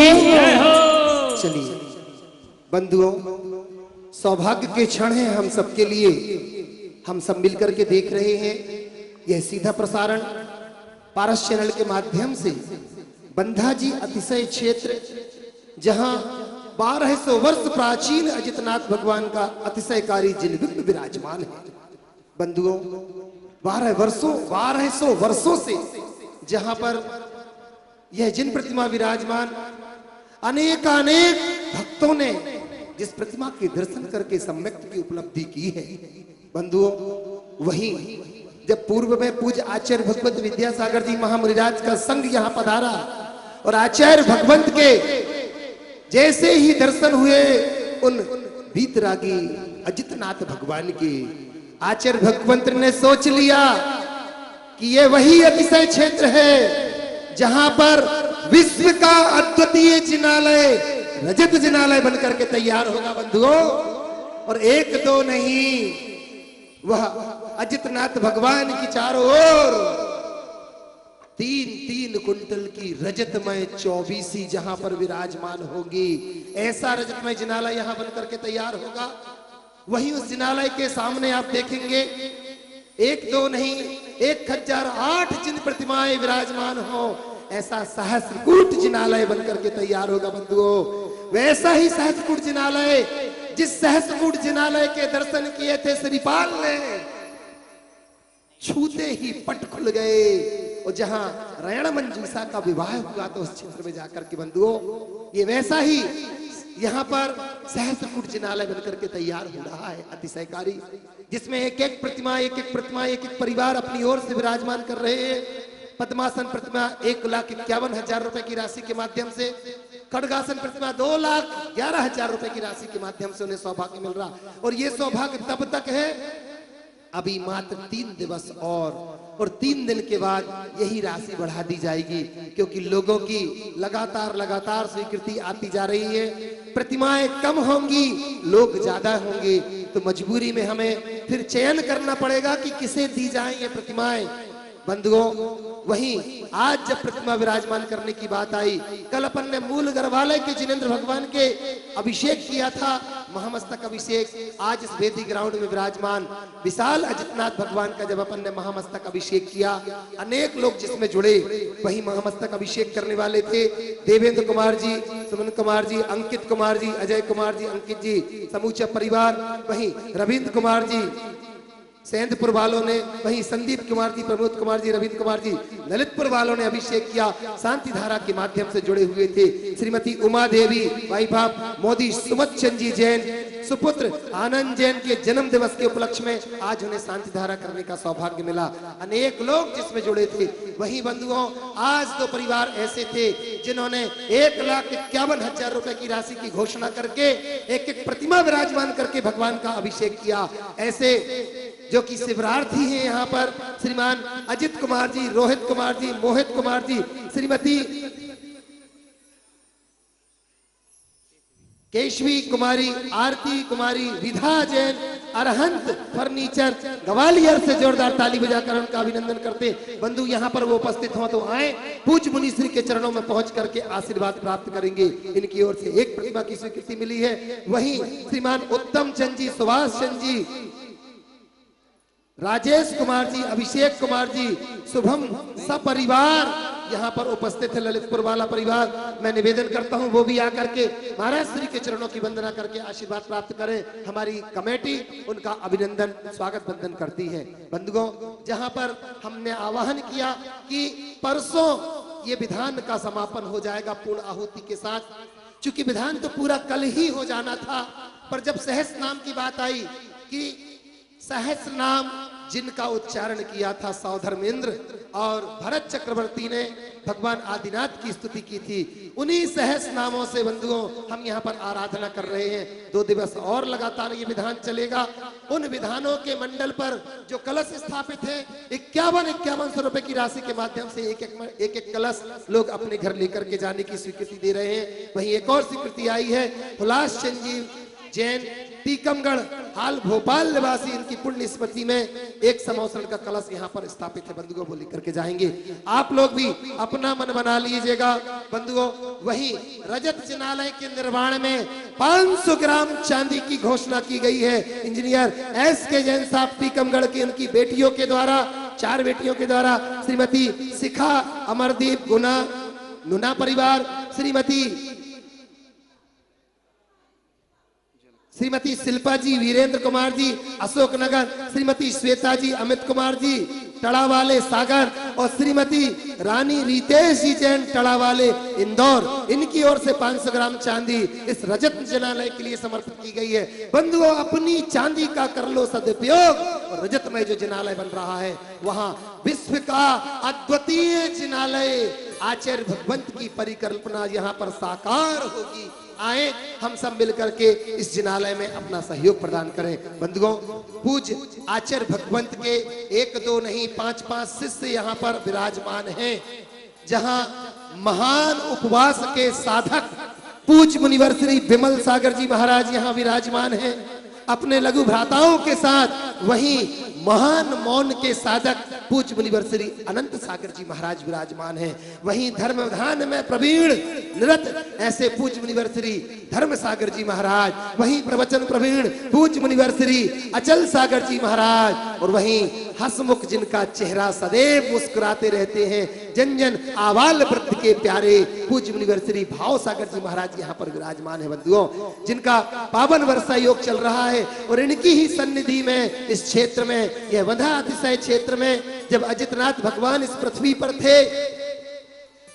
चलिए बंधुओं सौभाग्य के क्षण हैं हम सबके लिए हम सब मिलकर के देख रहे हैं। यह सीधा प्रसारण पारस चैनल के माध्यम से बंधा जी अतिशय क्षेत्र, जहां 1200 वर्ष प्राचीन अजितनाथ भगवान का अतिशयकारी जिनबिंब विराजमान है। बंधुओं, 1200 वर्षों से जहां पर यह जिन प्रतिमा विराजमान, अनेक भक्तों ने जिस प्रतिमा के दर्शन करके सम्यक की उपलब्धि की है। बंधुओं, वहीं जब पूर्व में पूज्य आचार्य भगवंत विद्यासागर जी महामुनिराज का संग यहाँ पधारा और आचार्य भगवंत के जैसे ही दर्शन हुए उन वीतरागी अजितनाथ भगवान के, आचार्य भगवंत ने सोच लिया कि ये वही अतिशय क्षेत्र है जहां पर विश्व का अद्वितीय जिनालय, रजत जिनालय बनकर के तैयार होगा। बंधुओं, और एक दो नहीं, वह अजितनाथ भगवान की चारों ओर 3-3 कुंटल की रजतमय 24 जहां पर विराजमान होगी। ऐसा रजतमय जिनालय यहां बनकर के तैयार होगा। वहीं उस जिनालय के सामने आप देखेंगे एक दो नहीं 1008 जिन प्रतिमाएं विराजमान हो, ऐसा सहस्त्रकूट जिनालय बनकर के तैयार होगा। बंधुओं, वैसा ही सहस्त्रकूट जिनालय, जिस सहस्त्रकूट जिनालय के दर्शन किए थे श्रीपाल ने, छूते ही पट खुल गए। और जहां रयण मंजूषा का विवाह हुआ तो उस क्षेत्र में जाकर के बंधुओं, ये वैसा ही यहाँ पर सहस्त्रकूट जिनालय बनकर के तैयार हो रहा है, अतिशयकारी, जिसमें एक एक प्रतिमा एक एक परिवार अपनी ओर से विराजमान कर रहे हैं। पद्मासन प्रतिमा 1,51,000 रुपए की राशि के माध्यम से, खड़गासन प्रतिमा 2,11,000 रुपए की राशि के माध्यम से उन्हें सौभाग्य मिल रहा। और ये सौभाग्य तब तक है, अभी मात्र 3 दिवस और 3 दिन के बाद यही राशि बढ़ा दी जाएगी, क्योंकि लोगों की लगातार स्वीकृति आती जा रही है। प्रतिमाएं कम होंगी, लोग ज्यादा होंगे, तो मजबूरी में हमें फिर चयन करना पड़ेगा कि किसे दी जाए ये प्रतिमाएं। बंधुओं, वहीं आज जब प्रतिमा विराजमान करने की बात आई, कल अपन ने मूल गर्भालय के जिनेंद्र भगवान के अभिषेक किया था, महामस्तक अभिषेक। आज इस वेदी ग्राउंड में विराजमान विशाल अजितनाथ भगवान का जब अपन ने महामस्तक अभिषेक किया, अनेक लोग जिसमें जुड़े, वही महामस्तक अभिषेक करने वाले थे देवेंद्र कुमार जी, सुमन कुमार जी, अंकित कुमार जी, अजय कुमार जी, अंकित जी, समूचा परिवार, वहीं रविंद्र कुमार जी सैंदपुर वालों ने, वहीं संदीप कुमार जी, प्रमोद कुमार जी, रविंद्र कुमार जी ललितपुर वालों ने अभिषेक किया। शांति धारा के माध्यम से जुड़े हुए थे श्रीमती उमा देवी, भाई बाप मोदी सुमत चंद जी जैन, सुपुत्र आनंद जैन के जन्म दिवस के उपलक्ष्य में आज उन्हें शांति धारा करने का सौभाग्य मिला। अनेक लोग जिसमें जुड़े थे। वहीं बंधुओं, आज 2 परिवार ऐसे थे जिन्होंने 1,51,000 रुपए की राशि की घोषणा करके एक एक प्रतिमा विराजमान करके भगवान का अभिषेक किया। ऐसे जो कि शिवरार्थी हैं यहाँ पर श्रीमान अजित कुमार जी, रोहित कुमार जी, मोहित कुमार जी, श्रीमती केशवी कुमारी, आरती कुमारी, विधा जैन, अरहंत फर्नीचर ग्वालियर से जोरदार ताली बजाकर उनका अभिनंदन करते। बंधु यहाँ पर वो उपस्थित हो तो आए, पूज्य मुनिश्री के चरणों में पहुंच करके आशीर्वाद प्राप्त करेंगे। इनकी ओर से एक प्रतिमा की स्वीकृति मिली है। वहीं श्रीमान उत्तम चंद जी, सुभाष चंद जी, राजेश कुमार जी, अभिषेक कुमार जी, शुभम सपरिवार यहाँ पर उपस्थित है, ललितपुर वाला परिवार। मैं निवेदन करता हूँ वो भी आकर के महाराज श्री के चरणों की वंदना करके आशीर्वाद प्राप्त करें। हमारी कमेटी उनका अभिनंदन स्वागत बंदन करती है। बंधुओं, जहाँ पर हमने आह्वान किया कि परसों ये विधान का समापन हो जाएगा पूर्ण आहुति के साथ, चूंकि विधान तो पूरा कल ही हो जाना था, पर जब सहस्र नाम की बात आई कि सहस्र नाम जिनका उच्चारण किया था सौधर्मेंद्र और भरत चक्रवर्ती ने भगवान आदिनाथ की स्तुति की थी, उन्हीं सहस्र नामों से बंधुओं हम यहाँ पर आराधना कर रहे हैं। 2 दिवस और लगातार ये विधान चलेगा। उन विधानों के मंडल पर जो कलश स्थापित है 51,51 रुपए की राशि के माध्यम से एक एक कलश लोग अपने घर लेकर के जाने की स्वीकृति दे रहे हैं। वहीं एक और स्वीकृति आई है, हुलास चंद जी जैन टीकमगढ़ हाल भोपाल निवासी इनकी पुण्य स्मृति में एक समौसरण का कलश यहाँ पर स्थापित है बंधुओं, वो लेकर के जाएंगे। आप लोग भी अपना मन बना लीजिएगा बंधुओं। वही रजत जिनालय के निर्माण में 500 ग्राम चांदी की घोषणा की गई है। Engineer S.K. जैन साहब टीकमगढ़ की उनकी बेटियों के द्वारा, 4 बेटियों के द्वारा, श्रीमती शिखा, अमरदीप, गुना, नुना परिवार, श्रीमती शिल्पा जी, वीरेंद्र कुमार जी अशोकनगर, श्रीमती श्वेता जी, अमित कुमार जी टड़ावाले सागर और श्रीमती रानी रितेश जी जैन टड़ावाले इंदौर, इनकी ओर से 500 ग्राम चांदी इस रजत जिनालय के लिए समर्पित की गई है। बंधुओं, अपनी चांदी का कर लो सदुपयोग और रजत में जो जिनालय बन रहा है वहां विश्व का अद्वितीय जिनालय आचार्य भगवंत की परिकल्पना यहाँ पर साकार होगी। आए हम सब मिलकर के इस जिनालय में अपना सहयोग प्रदान करें। बंधुओं, पूज्य आचार्य भगवंत के 1 2 नहीं 5 शिष्य यहाँ पर विराजमान हैं, जहां महान उपवास के साधक पूज्य मुनिवर श्री विमल सागर जी महाराज यहाँ विराजमान हैं अपने लघु भ्राताओं के साथ। वहीं महान मौन के साधक पूज्य मुनिवर श्री अनंत सागर जी महाराज विराजमान हैं। वहीं धर्म विधान में प्रवीण निरत ऐसे पूज्य मुनिवर श्री धर्म सागर जी महाराज, वहीं प्रवचन प्रवीण पूज्य मुनिवर श्री अचल सागर जी महाराज, और वहीं हसमुख जिनका चेहरा सदैव मुस्कुराते रहते हैं, जन जन आवाल वृत्त के प्यारे पूज्य मुनिवर श्री भाव सागर जी महाराज यहाँ पर विराजमान है। बंधुओं, जिनका पावन वर्षा योग चल रहा है और इनकी ही सन्निधि में इस क्षेत्र में, यह वधा अतिशय क्षेत्र में, जब अजितनाथ भगवान इस पृथ्वी पर थे,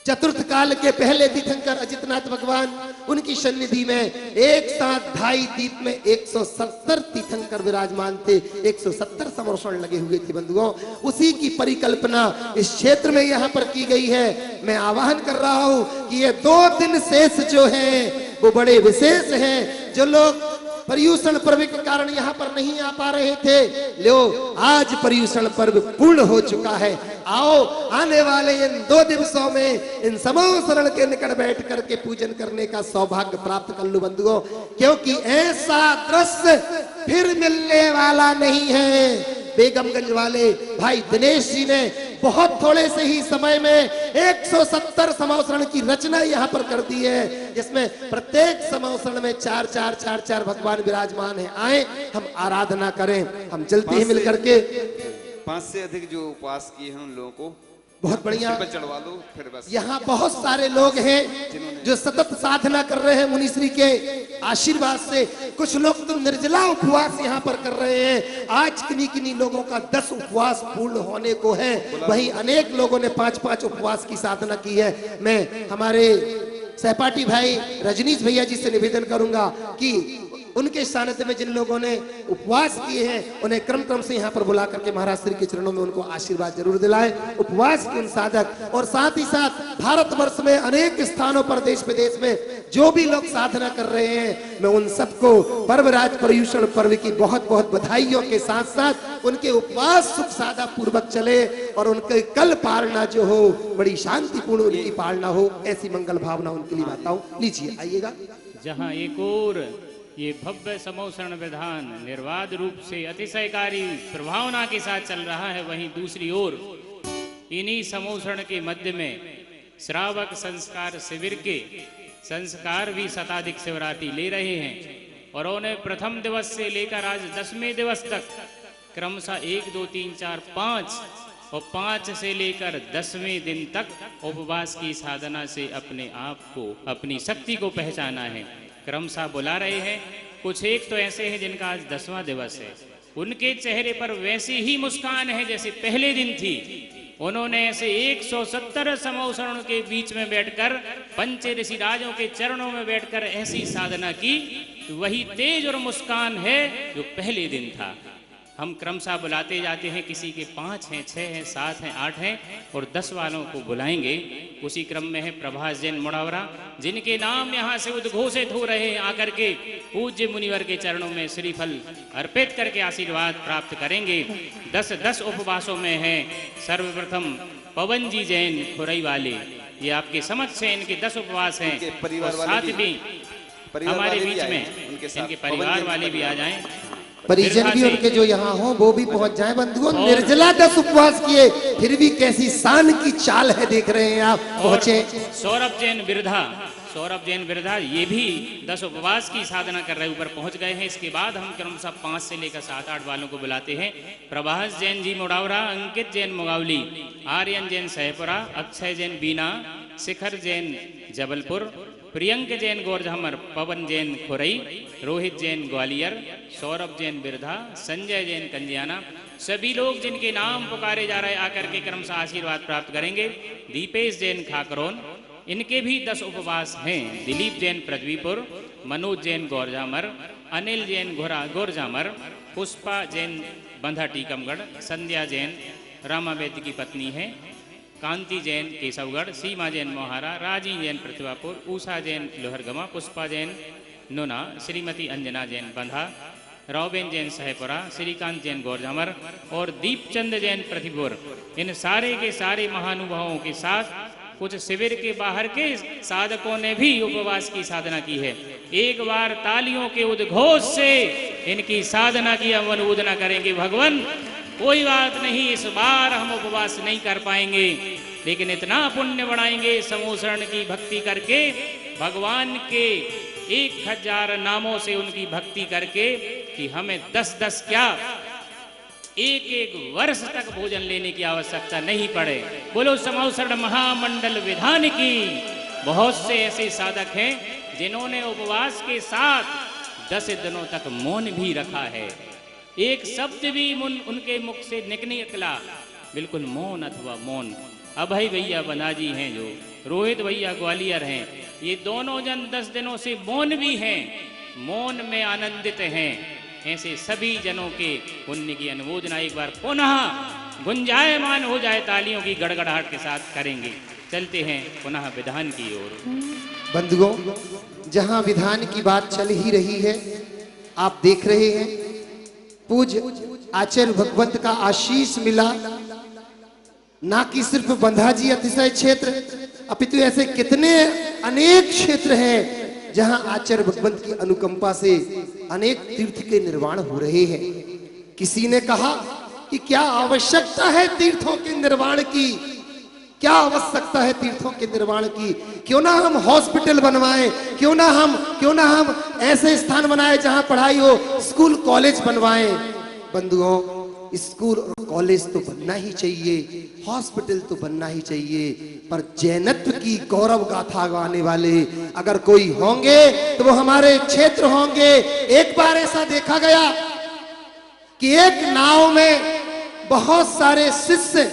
चतुर्थ काल के पहले तीर्थंकर अजितनाथ भगवान, उनकी सन्निधि में एक साथ 2.5 दीप में 170 तीर्थंकर विराजमान थे, 170 समर्षण लगे हुए थे। बंधुओं, उसी की परिकल्पना इस क्षेत्र में यहाँ पर की गई है। मैं आह्वान कर रहा हूँ कि ये 2 दिन शेष जो हैं वो बड़े विशेष हैं। जो लोग पर्यूषण पर्व के कारण यहाँ पर नहीं आ पा रहे थे, लो आज पर्यूषण पर्व पूर्ण हो चुका है। आओ, आने वाले इन 2 दिवसों में इन समौसरण के निकट बैठ करके पूजन करने का सौभाग्य प्राप्त कर लो बंधुओं, क्योंकि ऐसा दृश्य फिर मिलने वाला नहीं है। बेगमगंज वाले भाई दिनेश जी ने बहुत थोड़े से ही समय में 170 समौसरण की रचना यहाँ पर कर दी है, जिसमें प्रत्येक समौसरण में 4 भगवान विराजमान हैं। आए हम आराधना करें, हम चलते हैं मिलकर के। 5 से अधिक जो उपवास किए हैं उन लोगों को बहुत बढ़िया चढ़वा लो फिर बस। यहाँ बहुत सारे लोग हैं जो सतत साधना कर रहे हैं मुनिश्री के आशीर्वाद से। कुछ लोग तो निर्जला उपवास यहाँ पर कर रहे हैं। आज किन्हीं लोगों का 10 उपवास पूर्ण होने को है। वहीं अनेक लोगों ने 5 उपवास की साधना की है। मैं हमारे सहपाठी भाई रजनीश भैया जी से निवेदन करूंगा कि उनके सानिध्य में जिन लोगों ने उपवास किए हैं उन्हें क्रम से यहाँ पर बुला करके महाराज श्री के चरणों में उनको आशीर्वाद जरूर दिलाएं। उपवास के उन साधक और साथ ही साथ भारतवर्ष में अनेक स्थानों पर देश विदेश में जो भी लोग साधना कर रहे हैं, मैं उन सबको पर्वराज पर्यूषण पर्व की बहुत बहुत बधाइयों के साथ साथ उनके उपवास सुख सादा पूर्वक चले और उनके कल पालना जो हो बड़ी शांतिपूर्ण उनकी पालना हो, ऐसी मंगल भावना उनके लिए बताऊं। लीजिए आइएगा। जहाँ एक और ये भव्य समौसरण विधान निर्वाध रूप से अतिशयकारी प्रभावना के साथ चल रहा है, वहीं दूसरी ओर इन्हीं समौसरण के मध्य में श्रावक संस्कार शिविर के संस्कार भी शताधिक शिवरात्रि ले रहे हैं और उन्हें प्रथम दिवस से लेकर आज 10वें दिवस तक क्रमशः 1 2 3 4 5 और 5 से लेकर 10वें दिन तक उपवास की साधना से अपने आप को, अपनी शक्ति को पहचाना है। क्रमशः बुला रहे हैं। कुछ एक तो ऐसे हैं जिनका आज 10वां दिवस है, उनके चेहरे पर वैसी ही मुस्कान है जैसे पहले दिन थी। उन्होंने ऐसे 170 समौसरण के बीच में बैठकर पंच ऋषि राजों के चरणों में बैठकर ऐसी साधना की, वही तेज और मुस्कान है जो पहले दिन था। हम क्रमशः बुलाते जाते हैं, किसी के 5 हैं, 6 हैं, 7 हैं, 8 हैं और 10 वालों को बुलाएंगे। उसी क्रम में है प्रभास जैन मुड़ावरा, जिनके नाम यहाँ से उद्घोषित हो रहे हैं। आकर के पूज्य मुनिवर के चरणों में श्रीफल अर्पित करके आशीर्वाद प्राप्त करेंगे। 10 उपवासों में है सर्वप्रथम पवन जी जैन खुरई वाले, ये आपके समक्ष है, इनके 10 उपवास हैं। परिवार साथ भी परिवार हमारे वाले भी बीच आए में हैं, उनके साथ इनके पवन परिवार जैन वाले भी आ जाएं। परिजन भी बिरधा उनके से जो यहाँ हो वो भी पहुंच जाए। बंधुओं, निर्जला 10 उपवास किए, फिर भी कैसी शान की चाल है, देख रहे हैं आप। और पहुंचे सौरभ जैन बिरधा ये भी 10 उपवास की साधना कर रहे ऊपर पहुंच गए हैं। इसके बाद हम क्रमशः 5 से लेकर 7-8 वालों को बुलाते हैं। प्रभास जैन जी मुडावरा, अंकित जैन मुगावली, आर्यन जैन सहपुरा, अक्षय जैन बीना, शिखर जैन जबलपुर, प्रियंक जैन गोरझमर, पवन जैन खुरई, रोहित जैन ग्वालियर, सौरभ जैन बिरधा, संजय जैन कंजियाना, सभी लोग जिनके नाम पुकारे जा रहे आकर के क्रमशः आशीर्वाद प्राप्त करेंगे। दीपेश जैन खाकरोन, इनके भी 10 उपवास हैं। दिलीप जैन पृथ्वीपुर, मनोज जैन गौरजामर, अनिल जैन गोरजामर, पुष्पा जैन बंधा टीकमगढ़, संध्या जैन रामा वैद्य की पत्नी है, कांति जैन केशवगढ़, सीमा जैन मोहारा, राजी जैन प्रतिभापुर, उषा जैन लोहरगमा, पुष्पा जैन नोना, श्रीमती अंजना जैन बंधा, रावबेन जैन सहपुरा, श्रीकांत जैन गौरजामर और दीपचंद जैन प्रतिपुर। इन सारे के सारे महानुभावों के साथ कुछ शिविर के बाहर के साधकों ने भी उपवास की साधना की है। एक बार तालियों के उद्घोष से इनकी साधना की हम अनुमोदना करेंगे। भगवान, कोई बात नहीं, इस बार हम उपवास नहीं कर पाएंगे, लेकिन इतना पुण्य बढ़ाएंगे समोसरण की भक्ति करके, भगवान के 1000 नामों से उनकी भक्ति करके, कि हमें 10-10 क्या 1-1 वर्ष तक भोजन लेने की आवश्यकता नहीं पड़े। बोलो समोसरण महामंडल विधान की। बहुत से ऐसे साधक हैं जिन्होंने उपवास के साथ 10 दिनों तक मौन भी रखा है। एक शब्द भी उनके मुख से निकला, बिल्कुल मौन अथवा मौन। अभय भैया बनाजी हैं, जो रोहित भैया ग्वालियर हैं, ये दोनों जन 10 दिनों से मौन भी हैं, मौन में आनंदित हैं। ऐसे सभी जनों के पुण्य की अनुमोदना एक बार पुनः गुंजायमान हो जाए, तालियों की गड़गड़ाहट के साथ करेंगे। चलते हैं पुनः विधान की ओर। बंधुओं, जहां विधान की बात चल ही रही है, आप देख रहे हैं पूज्य आचार्य भगवंत का आशीष मिला। ना कि सिर्फ बंधा जी अतिशय क्षेत्र, अपितु ऐसे कितने अनेक क्षेत्र हैं जहां आचार्य भगवंत की अनुकंपा से अनेक तीर्थ के निर्माण हो रहे हैं। किसी ने कहा कि क्या आवश्यकता है तीर्थों के निर्माण की, क्या आवश्यकता है तीर्थों के निर्माण की? क्यों ना हम हॉस्पिटल बनवाएं, क्यों ना हम ऐसे स्थान बनाए जहां पढ़ाई हो, स्कूल कॉलेज बनवाएं। बंधुओं, स्कूल और कॉलेज तो बनना ही चाहिए, हॉस्पिटल तो बनना ही चाहिए, पर जैनत्व की गौरव गाथा गाने वाले अगर कोई होंगे तो वो हमारे क्षेत्र होंगे। एक बार ऐसा देखा गया कि एक नाव में बहुत सारे शिष्य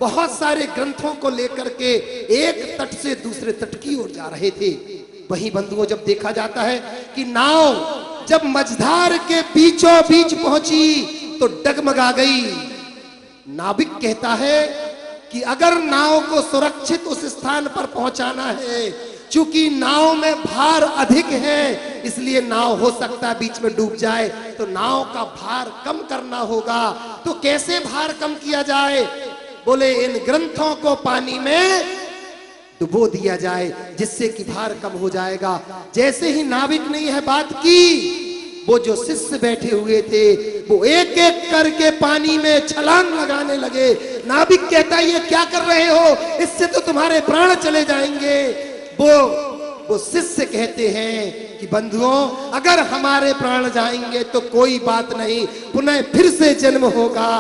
बहुत सारे ग्रंथों को लेकर के एक तट से दूसरे तट की ओर जा रहे थे। वहीं बंधुओं, जब देखा जाता है कि नाव जब मझधार के बीचों बीच पहुंची तो डगमगा गई। नाविक कहता है कि अगर नाव को सुरक्षित उस स्थान पर पहुंचाना है, चूंकि नाव में भार अधिक है, इसलिए नाव हो सकता है बीच में डूब जाए, तो नाव का भार कम करना होगा। तो कैसे भार कम किया जाए? बोले इन ग्रंथों को पानी में डुबो दिया जाए, जिससे कि भार कम हो जाएगा। जैसे ही नाविक ने यह बात की, वो जो शिष्य बैठे हुए थे वो एक एक करके पानी में छलांग लगाने लगे। नाविक कहता है ये क्या कर रहे हो, इससे तो तुम्हारे प्राण चले जाएंगे। वो शिष्य कहते हैं कि बंधुओं, अगर हमारे प्राण जाएंगे तो कोई बात नहीं, पुनः फिर से जन्म होगा।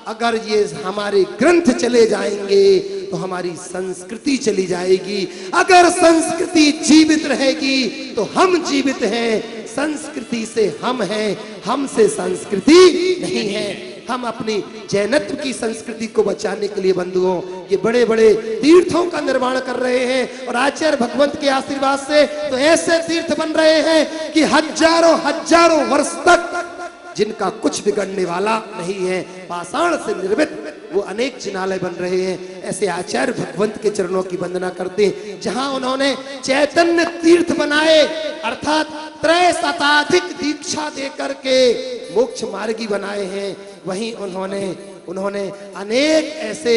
अगर ये हमारे ग्रंथ चले जाएंगे तो हमारी संस्कृति चली जाएगी। अगर संस्कृति जीवित रहेगी तो हम जीवित हैं। संस्कृति से हम हैं, हमसे संस्कृति नहीं है। हम अपनी जैनत्व की संस्कृति को बचाने के लिए बंधुओं ये बड़े बड़े तीर्थों का निर्माण कर रहे हैं। और आचार्य भगवंत के आशीर्वाद से तो ऐसे तीर्थ बन रहे हैं कि हजारों हजारों वर्ष तक जिनका कुछ बिगड़ने वाला नहीं है, पाषाण से निर्मित वो अनेक चिन्हालय बन रहे हैं। ऐसे आचार्य भगवंत के चरणों की वंदना करते हैं। जहां उन्होंने चैतन्य तीर्थ बनाए, अर्थात त्रय शताधिक दीक्षा देकर के मोक्ष मार्गी बनाए हैं, वहीं उन्होंने अनेक ऐसे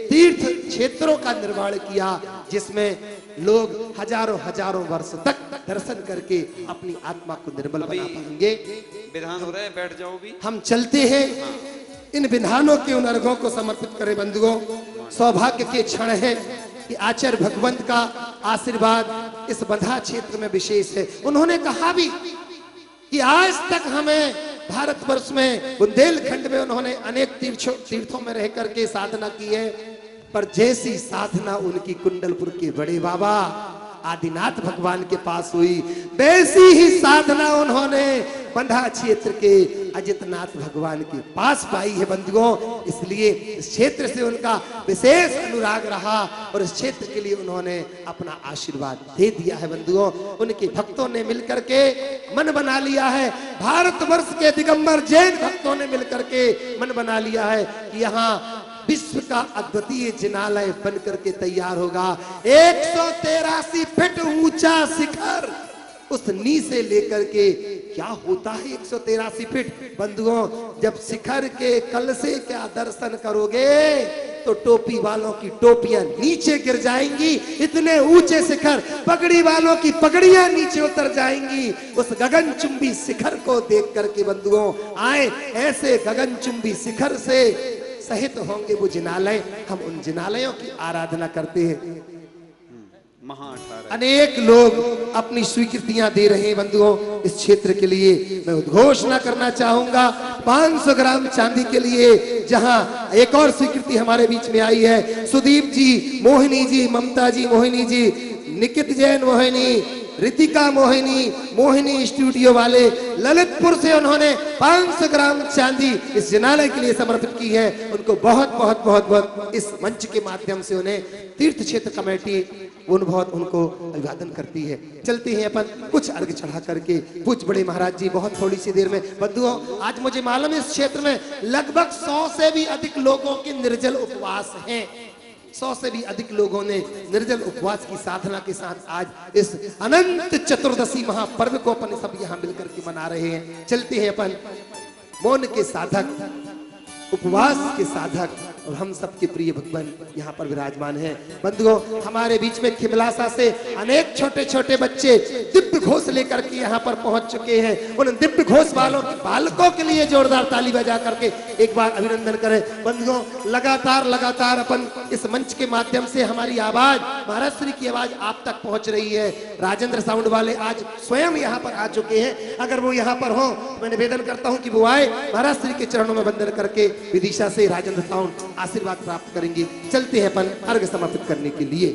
तीर्थ क्षेत्रों का निर्माण किया जिसमें लोग हजारों हजारों वर्ष तक दर्शन करके अपनी आत्मा को निर्मल बना पाएंगे। विधान हो रहा है, बैठ जाओ भी। हम चलते हैं, इन विधानों के उन अर्घों को समर्पित करें बंधुओं। सौभाग्य के क्षण है कि आचार्य भगवंत का आशीर्वाद इस बंधा क्षेत्र में विशेष है। उन्होंने कहा भी कि आज तक हमें भारतवर्ष में बुंदेलखंड में उन्होंने अनेक तीर्थों में रह करके साधना की है, पर जैसी साधना उनकी कुंडलपुर के बड़े बाबा आदिनाथ भगवान के पास हुई, वैसी ही साधना उन्होंने बंधा क्षेत्र के अजितनाथ भगवान के पास पाई है बंधुओं। इसलिए इस क्षेत्र से उनका विशेष अनुराग रहा और इस क्षेत्र के लिए उन्होंने अपना आशीर्वाद दे दिया है बंधुओं। उनके भक्तों ने मिलकर के मन बना लिया है, भारतवर्ष के दिगंबर जैन भक्तों ने मिलकर के मन बना लिया है कि यहाँ विश्व का अद्वितीय जिनालय बन करके तैयार होगा। 183 फीट ऊंचा शिखर, उस नी से लेकर के क्या होता है 183 फीट बंधुओं, जब शिखर के कलशे का दर्शन करोगे तो टोपी वालों की टोपियां नीचे गिर जाएंगी। इतने ऊंचे शिखर, पगड़ी वालों की पगड़ियां नीचे उतर जाएंगी। उस गगनचुंबी शिखर को देख करके बंधुओं आए, ऐसे गगनचुंबी शिखर से सहित होंगे वो जिनालय। हम उन जिनालयों की आराधना करते हैं। अनेक लोग अपनी स्वीकृतियां दे रहे हैं बंधुओं इस क्षेत्र के लिए। मैं उद्घोषणा करना चाहूंगा 500 ग्राम चांदी के लिए, जहां एक और स्वीकृति हमारे बीच में आई है। सुदीप जी, मोहिनी जी, ममता जी मोहिनी जी, निकित जैन मोहिनी, रितिका मोहिनी, मोहिनी स्टूडियो वाले ललितपुर से उन्होंने 500 ग्राम चांदी इस जिनालय के लिए समर्पित की है। उनको बहुत बहुत बहुत बहुत इस मंच के माध्यम से उन्हें तीर्थ क्षेत्र कमेटी बहुत उनको अभिवादन करती है। चलते हैं अपन कुछ अर्घ चढ़ा करके। पूज्य बड़े महाराज जी बहुत थोड़ी सी देर में बंधुओं, आज मुझे मालूम है इस क्षेत्र में लगभग 100 से भी अधिक लोगों के निर्जल उपवास हैं। 100 से भी अधिक लोगों ने निर्जल उपवास की साधना के साथ आज इस अनंत चतुर्दशी महापर्व को अपन सब यहाँ मिलकर के मना रहे हैं। चलते हैं अपन मौन के साधक, उपवास के साधक और हम सबके प्रिय भगवान यहाँ पर विराजमान हैं। बंधुओं, हमारे बीच में खिमलासा से अनेक छोटे छोटे बच्चे दिव्य घोष लेकर के यहाँ पर पहुंच चुके हैं। उन दिव्य घोष वालों के बालकों के लिए जोरदार ताली बजा करके एक बार अभिनंदन करें। बंधुओं, लगातार अपन इस मंच के माध्यम से हमारी आवाज, महाराज श्री की आवाज आप तक पहुंच रही है। राजेंद्र साउंड वाले आज स्वयं यहाँ पर आ चुके हैं। अगर वो यहाँ पर हो तो मैं निवेदन करता हूँ कि वो आए, महाराज श्री के चरणों में वंदन करके विदिशा से राजेंद्र साउंड आशीर्वाद प्राप्त करेंगे। चलते हैं अपन अर्घ समर्पित करने के लिए।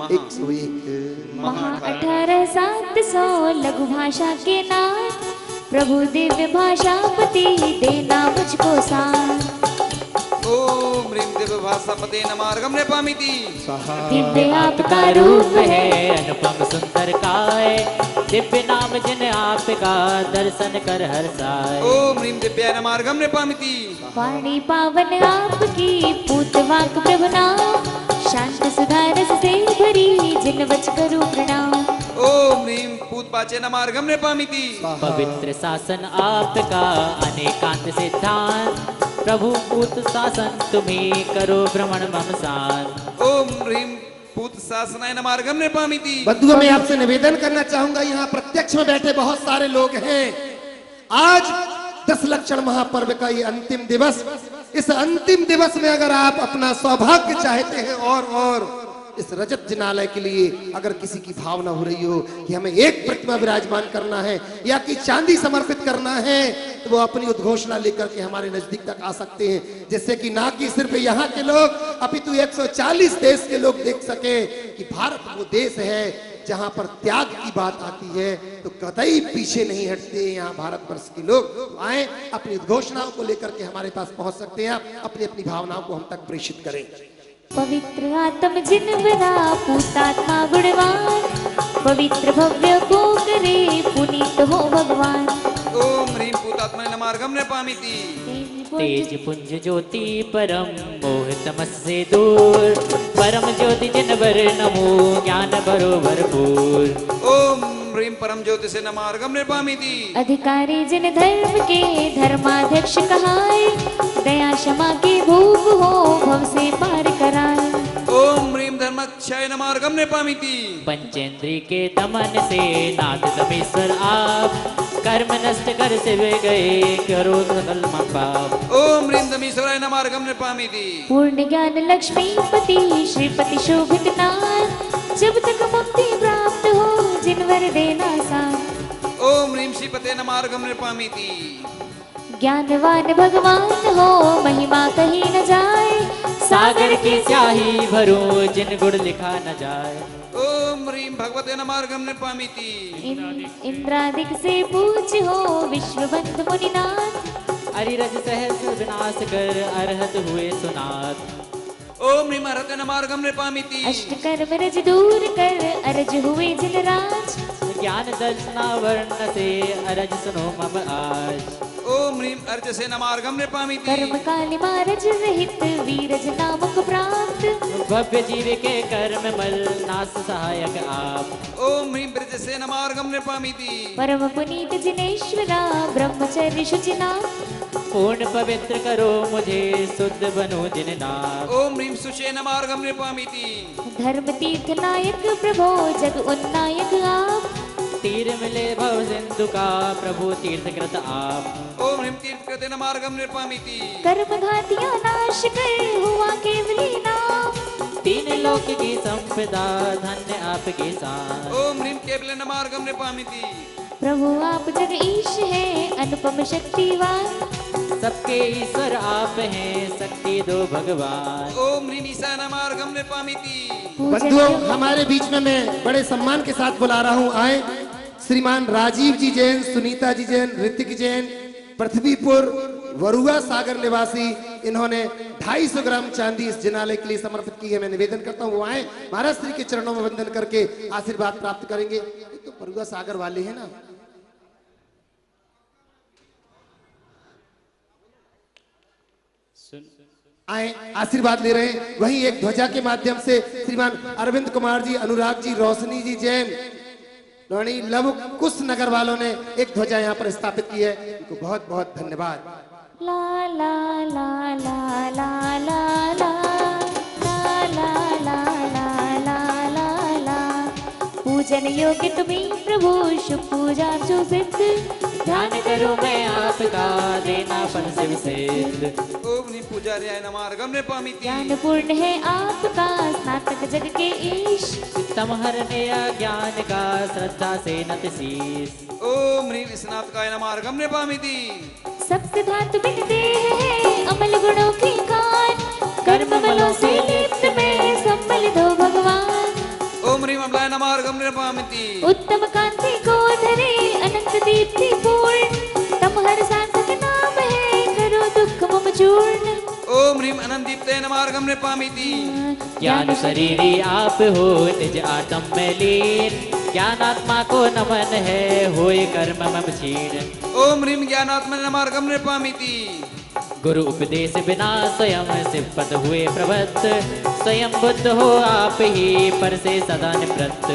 101 महा 18,700 लघु भाषा के नाथ, प्रभु दिव्य भाषा पति देना मुझको साथ। ओम ह्रीं दिव्य भाषा पते नमार्गम नृपामिति। दिव्य आपका रूप है अनुपम सुंदर काय, दिव्य नाम जिन आपका दर्शन कर हर्षाए। ओम ह्रीं दिव्याय नमार्गम नृपामिति। वाणी पावन आपकी पूत वाक प्रभु नाम, शांत सुधारस से भरी जिन वच करूं प्रणाम। ओम ह्रीं पूत पाचे नमार्गम नृपामिति। पवित्र शासन आपका अनेकांत सिद्धांत, प्रभु पूत शासन तुम्हें करो भ्रमण मम शांत। ओम ह्रीं पूत शासनाय नमार्गम नृपामिति। बंधुओं, मैं आपसे निवेदन करना चाहूंगा, यहाँ प्रत्यक्ष में बैठे बहुत सारे लोग हैं। आज 10 लक्षण महापर्व का ये अंतिम दिवस, इस अंतिम दिवस में अगर आप अपना सौभाग्य चाहते हैं और इस रजत जिनालय के लिए अगर किसी की भावना हो रही हो कि हमें एक प्रतिमा विराजमान करना है या कि चांदी समर्पित करना है, तो वो अपनी उद्घोषणा लेकर के हमारे नजदीक तक आ सकते हैं, जिससे कि ना कि सिर्फ यहाँ के लोग अपितु 140 देश के लोग देख सके कि भारत वो देश है जहां पर त्याग की बात आती है तो कतई पीछे नहीं हटते। यहाँ भारतवर्ष के लोग आए, अपनी उद्घोषणाओं को लेकर के हमारे पास पहुंच सकते हैं। अपनी अपनी भावनाओं को हम तक प्रेषित करें। पवित्र आत्म जिन बना पूतात्मा गुणवान, पवित्र भव्य को करे पुनीत हो भगवान। ओम ह्रीं पूतात्मने नमार्गम नृपामिति। तेज पुंज ज्योति परम मोह तमस्से दूर, परम ज्योति जिन बर नमो ज्ञान भरो भरपूर। ओम ह्रीं परम ज्योति से नमार्गम नृपामिति। अधिकारी जिन धर्म के धर्माध्यक्ष कहाए, दया क्षमा के भूख हो भव से पार कराए। ओम ह्रीं धर्मक्षय नमार्गम नमार्गम पामिति। पंचेंद्री के दमन से नाथ दमेश्वर आप, कर्म नष्ट कर सिव गए करो सकल मन पाप। ओम ह्रीं दमीश्वराय नमार्गम पामिति। पूर्ण ज्ञान लक्ष्मीपति श्रीपति शोभित नाथ, जब तक मुक्ति प्राप्त हो जिनवर देना साथ। ओम ह्रीं श्रीपते नमार्गम पामिति। ज्ञानवान भगवान हो महिमा कही न जाए, सागर की स्याही भरो जिन गुण लिखा न जाए। ओम ह्रीं भगवते नमार्गम पामिति। इंद्रादिक से पूज्य हो विश्वबंध मुनिनाथ, अरिरज सहस्र विनाश कर अरहत हुए सुनाथ। ओम ह्रीं अर्हते नमार्गम पामिति। अष्टकर्म रज दूर कर अरज हुए जिन राज, ज्ञान दर्शना वर्ण से अरज सुनो मम आज। ओम ह्रीं अर्जसे नमार्गम पामिति। कर्म काली मारज रहित वीरज नामक प्राप्त, भव्य जीव के कर्म मल नास सहायक आप। ओम ह्रीं ब्रजसे नमार्गम पामिति। परम पुनीत जिनेश्वरा ब्रह्मचर्य शुचिनाथ, पूर्ण पवित्र करो मुझे शुद्ध बनो जिननाथ। ओम ह्रीं सुषे नमार्गम पामिति। धर्म तीर्थ नायक प्रभो जग उन्नायक आप, तीर मिले भव सिंधु का प्रभु तीर्थ कृत आप। ओम ह्रीं तीर्थकृते नमार्गम पामिति। कर्म घातियां नाश कर हुआ केवली नाम, तीन लोक की संपदा धन्य आपके साथ। ओम ह्रीं केवले नमार्गम पामिति। प्रभु आप जग ईश है अनुपम शक्तिवान, सबके ईश्वर आप हैं शक्ति दो भगवान। ओम ह्रीं ईशा नमार्गम पामिति। बंधुओं, हमारे बीच में मैं बड़े सम्मान के साथ बुला रहा हूं, आए श्रीमान राजीव जी जैन, सुनीता जी जैन, ऋतिक जैन, पृथ्वीपुर वरुआ सागर निवासी। इन्होंने 250 ग्राम चांदी इस जिनालय के लिए समर्पित की है। मैं निवेदन करता हूं वो आए, महाराज श्री के चरणों में वंदन करके आशीर्वाद प्राप्त करेंगे। ये तो वरुआ सागर वाले हैं ना। आए आशीर्वाद ले रहे हैं। वहीं एक ध्वजा के माध्यम से श्रीमान अरविंद कुमार जी, अनुराग जी, रोशनी जी जैन, रानी लव कुश नगर वालों ने एक ध्वजा यहाँ पर स्थापित की है। इनको बहुत बहुत धन्यवाद। ला ला ला ला ला ला ला ला ला ला ला ला ला, पूजन योग्य तुम्हें प्रभु शुभ पूजा जो सिद्ध, ध्यान करूं मैं आपका देना फल से विशेष। ओम ह्रीं पूजार्याय नमार्गम पामिति। ज्ञान पूर्ण है आपका स्नातक जग के ईश, तम हरने ज्ञान का श्रद्धा से नत शीस। ओम ह्रीं स्नातकाय नमार्गम पामिति। सप्त धातु बिन देह है अमल गुणों की खान, कर्म बलों से लिप्त में संबल दो भगवान। ओम ह्रीं अम्लाय नमार्गम पामिति। उत्तम कांति को धरे अनंत दीप्ति पूर्ण, तम हर सार्थक नाम है करो दुख मम चूर्ण। ओम ह्रीं अनंतदीप्ते नमार्गम पामिति। ज्ञान शरीरी आप हो निज आत्म में लीन, ज्ञान आत्मा को नमन है होए कर्म मम क्षीण। ओम ह्रीं ज्ञानात्मने नमार्गम पामिति। गुरु उपदेश बिना स्वयं सिपत हुए प्रवृत्त, स्वयं बुद्ध हो आप ही पर से सदा निवृत्त।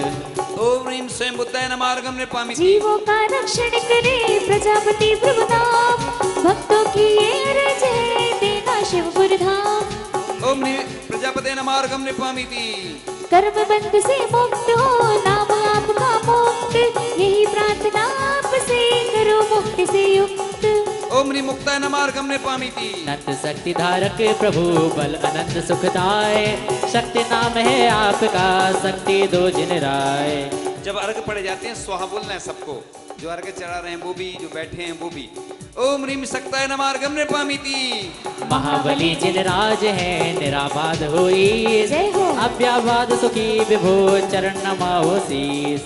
ओम ह्रीं स्वयं बुद्धाय नमार्गम पामिति। जीवों का रक्षण करे प्रजापति प्रभु नाम, भक्तों की ये अरज है देना शिवपुर धाम। ओम ह्रीं प्रजापते नमार्गम पामिति। कर्म बंध से मुक्त हो नाम आपका मुक्त, यही प्रार्थना आपसे करो मुक्ति से युक्त। ओम ह्रीं मुक्ताय नमार्गम पामिति। अनंत शक्ति धारक प्रभु बल अनंत सुखदाय, शक्ति नाम है आपका शक्ति दो जिन राय। जब अर्घ पड़े जाते हैं स्वाहा बोलना है सबको, जो अर्घ चढ़ा रहे हैं वो भी, जो बैठे हैं वो भी। ओम ह्रीं शक्ताय नमार्गम पामिति। महाबली जिन राज है निराबाद होई, जय हो। अव्याबाद सुखी विभो चरण नमाओ शीस।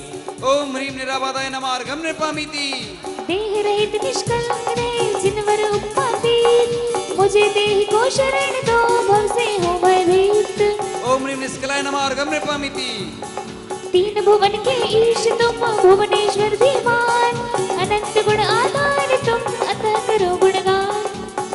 ओम ह्रीं निराबादाय नमार्गम पामिति। देह रहित निष्कलंक रहे जिनवर उपमाति, मुझे देह को शरण दो भव से हो भयभीत। ओम ह्रीं निष्कलाय नमार्गम पामिति। तीन भुवन के ईश तुम भुवनेश्वर धीमान, अनंत गुण आधार तुम अतः करो गुणगान।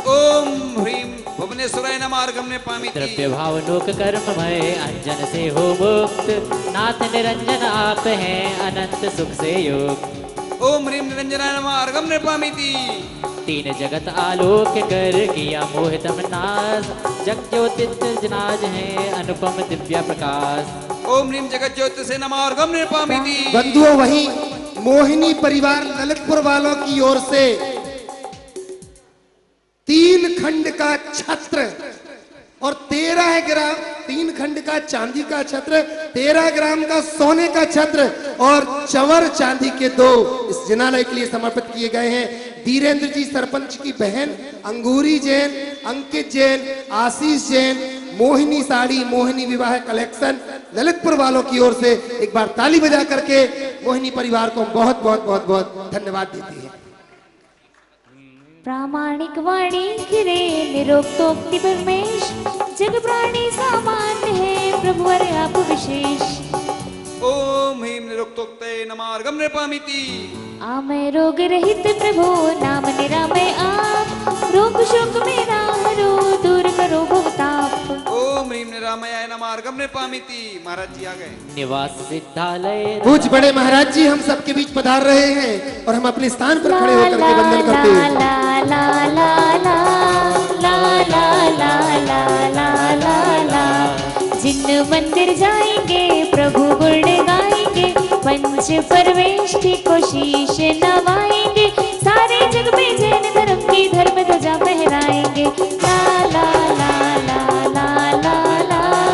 ओम ह्रीं भुवनेश्वराय नमार्गम पामिति। द्रव्य भाव लोक कर्ममय अंजन से हो मुक्त, नाथ निरंजन आप हैं अनंत सुख से युक्त। ओम ह्रीं निरंजनाय नमार्गम पामिति। तीन जगत आलोक कर किया मोहितम नाश, जग ज्योतिष जनाज है अनुपम दिव्य प्रकाश। ओम ह्रीम जगत ज्योतिषे नमः और गम निर्पामिति। बंधुओं, वहीं मोहिनी परिवार ललितपुर वालों की ओर से 3 खंड का छत्र और 13 ग्राम 3 खंड का चांदी का छत्र, 13 ग्राम का सोने का छत्र और चंवर चांदी के 2 इस जिनालय के लिए समर्पित किए गए हैं। धीरेन्द्र जी सरपंच की बहन अंगूरी जैन, अंकित जैन, आशीष जैन, मोहिनी साड़ी, मोहिनी विवाह कलेक्शन ललितपुर वालों की ओर से एक बार ताली बजा करके मोहिनी परिवार को बहुत बहुत बहुत बहुत धन्यवाद देती है। प्रामाणिक वाणी गिरे निरोक्तोक्ति परमेश, जग प्राणी सामान्य है प्रभु अरे आप विशेष। ओम ह्रीम निरुक्तोक्ते नमः और गम निर्पामिति। आमय रोग रहित प्रभु नाम निरामय आप, रोग शोक मेरा हरो दूर करो भवताप। ओम ह्रीम निरामयाय नमः और गम निर्पामिति। महाराज जी आ गए। निवास सिद्धालय पूज बड़े महाराज जी हम सबके बीच पधार रहे हैं और हम अपने स्थान पर खड़े होकर के वंदन करते हैं। ला ला ला ला ला ला ला ला ला ला ला। जिन मंदिर जाएंगे प्रभु गुण गाएंगे, पंच परमेश को शीश नवाएंगे, सारे जग में जैन धर्म की धर्म ध्वजा फहराएंगे। ला ला ला ला ला ला ला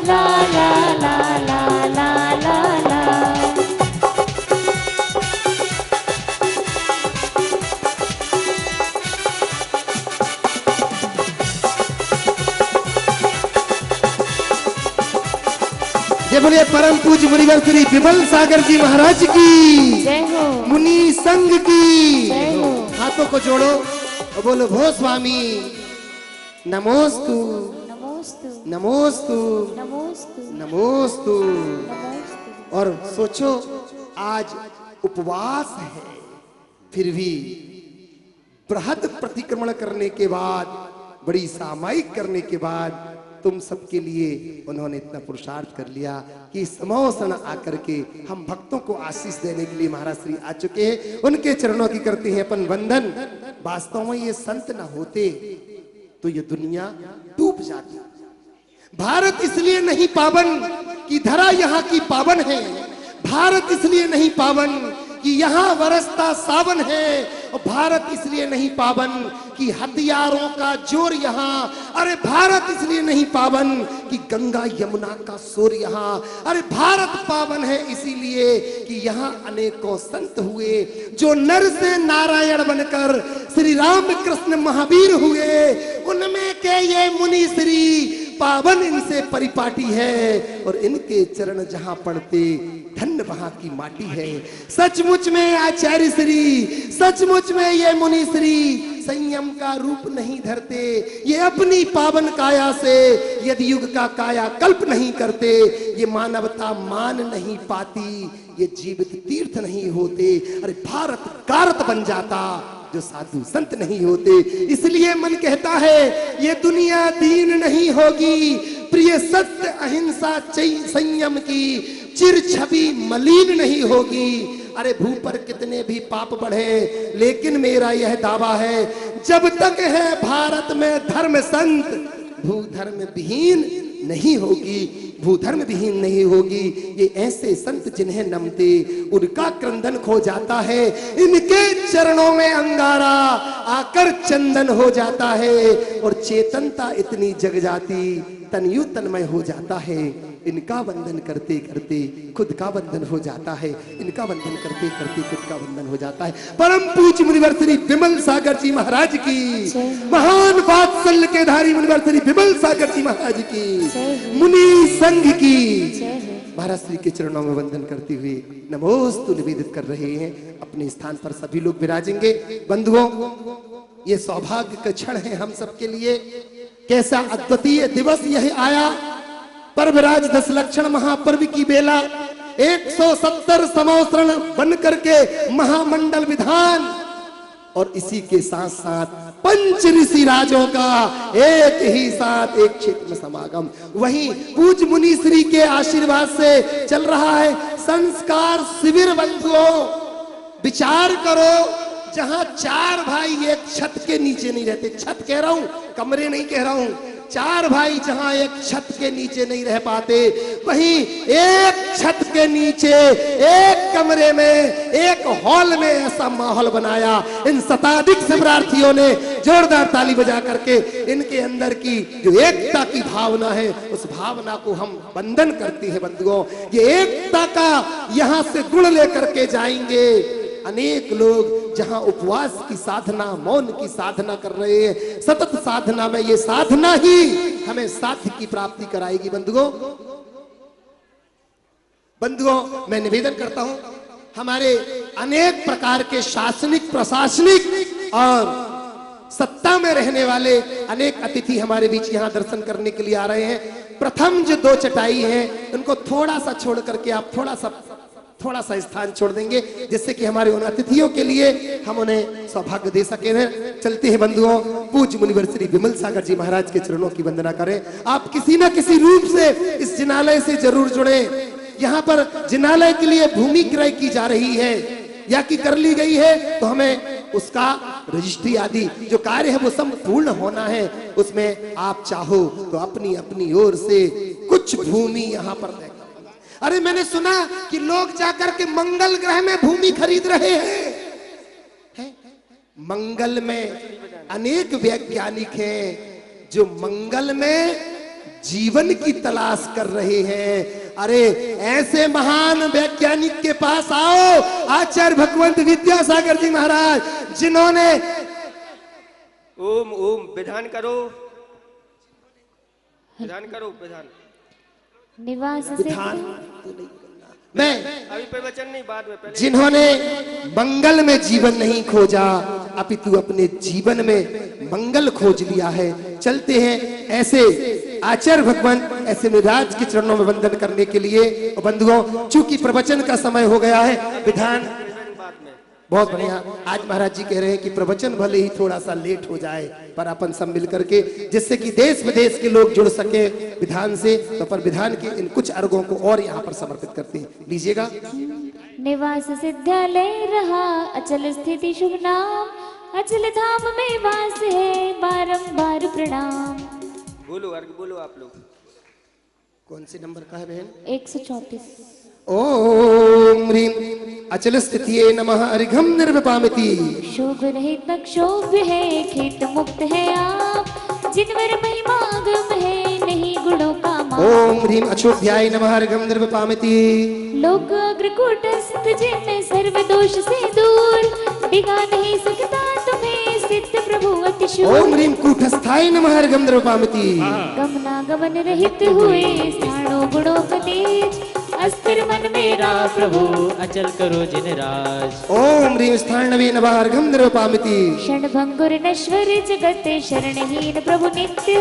ला ला ला ला ला ला। जय बोलिए परम पूज्य मुनिवर श्री विमल सागर जी महाराज की जय हो, मुनि संघ की जय हो। हाथों को जोड़ो और बोलो भो स्वामी नमोस्तु नमोस्तु नमोस्तु नमोस्तु नमोस्तु। नमोस्तु। और सोचो आज उपवास है, फिर भी बृहद प्रतिक्रमण करने के बाद, बड़ी सामायिक करने के बाद तुम सबके लिए उन्होंने इतना पुरुषार्थ कर लिया कि समोसन आकर के हम भक्तों को आशीष देने के लिए महाराज श्री आ चुके हैं। उनके चरणों की करते हैं अपन वंदन। वास्तव में ये संत न होते तो ये दुनिया डूब जाती। भारत इसलिए नहीं पावन कि धरा यहाँ की पावन है, भारत इसलिए नहीं पावन कि यहाँ बरसता सावन है, और भारत इसलिए नहीं पावन कि हथियारों का जोर यहाँ, अरे भारत इसलिए नहीं पावन कि गंगा यमुना का शोर यहाँ, अरे भारत पावन है इसीलिए कि यहाँ अनेकों संत हुए जो नर से नारायण बनकर श्री राम कृष्ण महावीर हुए, उनमें के ये मुनि श्री पावन इनसे परिपाटी है, और इनके चरण जहां पड़ते धन्य वहां की माटी है। सचमुच में आचार्य श्री, सचमुच में ये मुनि श्री संयम का रूप नहीं धरते, ये अपनी पावन काया से यदि युग का काया कल्प नहीं करते, ये मानवता मान नहीं पाती, ये जीवित तीर्थ नहीं होते, अरे भारत कारत बन जाता जो साधु संत नहीं होते। इसलिए मन कहता है ये दुनिया दीन नहीं होगी, प्रिय सत्य अहिंसा संयम की चिर छवि मलिन नहीं होगी। अरे भू पर कितने भी पाप बढ़े, लेकिन मेरा यह दावा है जब तक है भारत में धर्म संत, भू धर्म विहीन नहीं होगी, भूधर्म विहीन नहीं होगी। ये ऐसे संत जिन्हें नमते उनका क्रंदन खो जाता है, इनके चरणों में अंगारा आकर चंदन हो जाता है, और चेतनता इतनी जग जाती तनयु तन्मय हो जाता है। इनका वंदन करते करते खुद का वंदन हो जाता है, इनका वंदन करते करते खुद का वंदन हो जाता है। परम पूज्य मुनिवर श्री विमल सागर जी महाराज की, महान वात्सल्य के धारी मुनिवर श्री विमल सागर जी महाराज की, मुनि संघ की महाराज श्री के चरणों में वंदन करते हुए नमोस्तु निवेदित कर रहे हैं। अपने स्थान पर सभी लोग विराजेंगे। बंधुओं, ये सौभाग्य का क्षण है हम सबके लिए। कैसा अद्वितीय दिवस यह आया, परविराज 10 लक्षण महापर्व की बेला, 170 संवत्सर बन करके महामंडल विधान, और इसी के साथ साथ पंच ऋषि राजों का एक ही साथ एक क्षेत्र में समागम। वहीं पूज्य मुनि श्री के आशीर्वाद से चल रहा है संस्कार शिविर। बंधुओं, विचार करो, जहां 4 भाई एक छत के नीचे नहीं रहते, छत कह रहा हूं, कमरे नहीं कह रहा हूं, चार भाई जहां एक छत के नीचे नहीं रह पाते, वहीं एक छत के नीचे एक कमरे में एक हॉल में ऐसा माहौल बनाया। इन शताधिक शिवरार्थियों ने जोरदार ताली बजा करके इनके अंदर की जो एकता की भावना है, उस भावना को हम बंधन करती है बंधुओं। ये एकता का यहां से गुण लेकर के जाएंगे। अनेक लोग जहां उपवास की साधना, मौन की साधना कर रहे हैं, सतत साधना में, ये साधना ही हमें साध्य की प्राप्ति कराएगी बंधुओं। मैं निवेदन करता हूं, हमारे अनेक प्रकार के शासनिक, प्रशासनिक और सत्ता में रहने वाले अनेक अतिथि हमारे बीच यहाँ दर्शन करने के लिए आ रहे हैं। प्रथम जो दो चटाई हैं उनको थोड़ा सा छोड़ करके आप थोड़ा सा स्थान छोड़ देंगे, जिससे कि हमारे उन अतिथियों के लिए हम उन्हें सौभाग्य दे सके। चलते हैं बंधुओं, पूज्य मुनिवर श्री विमल सागर जी महाराज के चरणों की वंदना करें। आप किसी न किसी रूप से इस जिनालय से जरूर जुड़े। यहाँ पर जिनालय के लिए भूमि क्रय की जा रही है या की कर ली गई है, तो हमें उसका रजिस्ट्री आदि जो कार्य है वो संपूर्ण होना है। उसमें आप चाहो तो अपनी अपनी ओर से कुछ भूमि यहाँ पर दें। अरे मैंने सुना कि लोग जाकर के मंगल ग्रह में भूमि खरीद रहे हैं। मंगल में अनेक वैज्ञानिक हैं जो मंगल में जीवन की तलाश कर रहे हैं। अरे ऐसे महान वैज्ञानिक के पास आओ, आचार्य भगवंत विद्यासागर जी महाराज, जिन्होंने ओम ओम विधान करो, विधान करो, विधान निवास विधान मैं अभी प्रवचन नहीं, बाद में पहले। जिन्होंने मंगल में जीवन नहीं खोजा, अपितु अपने जीवन में मंगल खोज लिया है। चलते हैं ऐसे आचार्य भगवान ऐसे मिराज के चरणों में वंदन करने के लिए। बंधुओं, चूंकि प्रवचन का समय हो गया है, विधान बहुत बढ़िया। आज महाराज जी कह रहे हैं कि प्रवचन भले ही थोड़ा सा लेट हो जाए, पर अपन सब मिल करके, जिससे कि देश विदेश के लोग जुड़ सके विधान से, तो पर विधान के इन कुछ अर्घों को और यहाँ पर समर्पित करते हैं। लीजिएगा। निवास सिद्धालय रहा अचल स्थिति शुभ नाम, अचल धाम में वास है बारंबार प्रणाम। बोलो अर्घ बोलो आप लोग। कौन से नंबर का है बहन? 134। ओम ह्रीं अचल स्थितिये नमः अर्घम निर्विपामिति। शोभ रहित क्षोभ है, खेत मुक्त है आप, जिनवर महिमा अगम है, नहीं गुणों का माप। ओम ह्रीं अचोध्याय नमः अर्घम निर्विपामिति। लोक अग्रकूटस्थ जिनमें सर्व दोष से दूर, बिगा नहीं सकता तुम्हें सिद्ध प्रभु अति शूर। ओम ह्रीं कूटस्थाय नमः अर्घम निर्विपामिति। गमना गमन रहित हुए स्थाणु गुणों का तेज, अस्थिर मन मेरा प्रभु अचल करो जिन राज। ओम ह्रीं स्थाणवे नमः अर्घम निर्विपामिति। क्षण भंगुर नश्वर जगत शरणहीन प्रभु नित्य,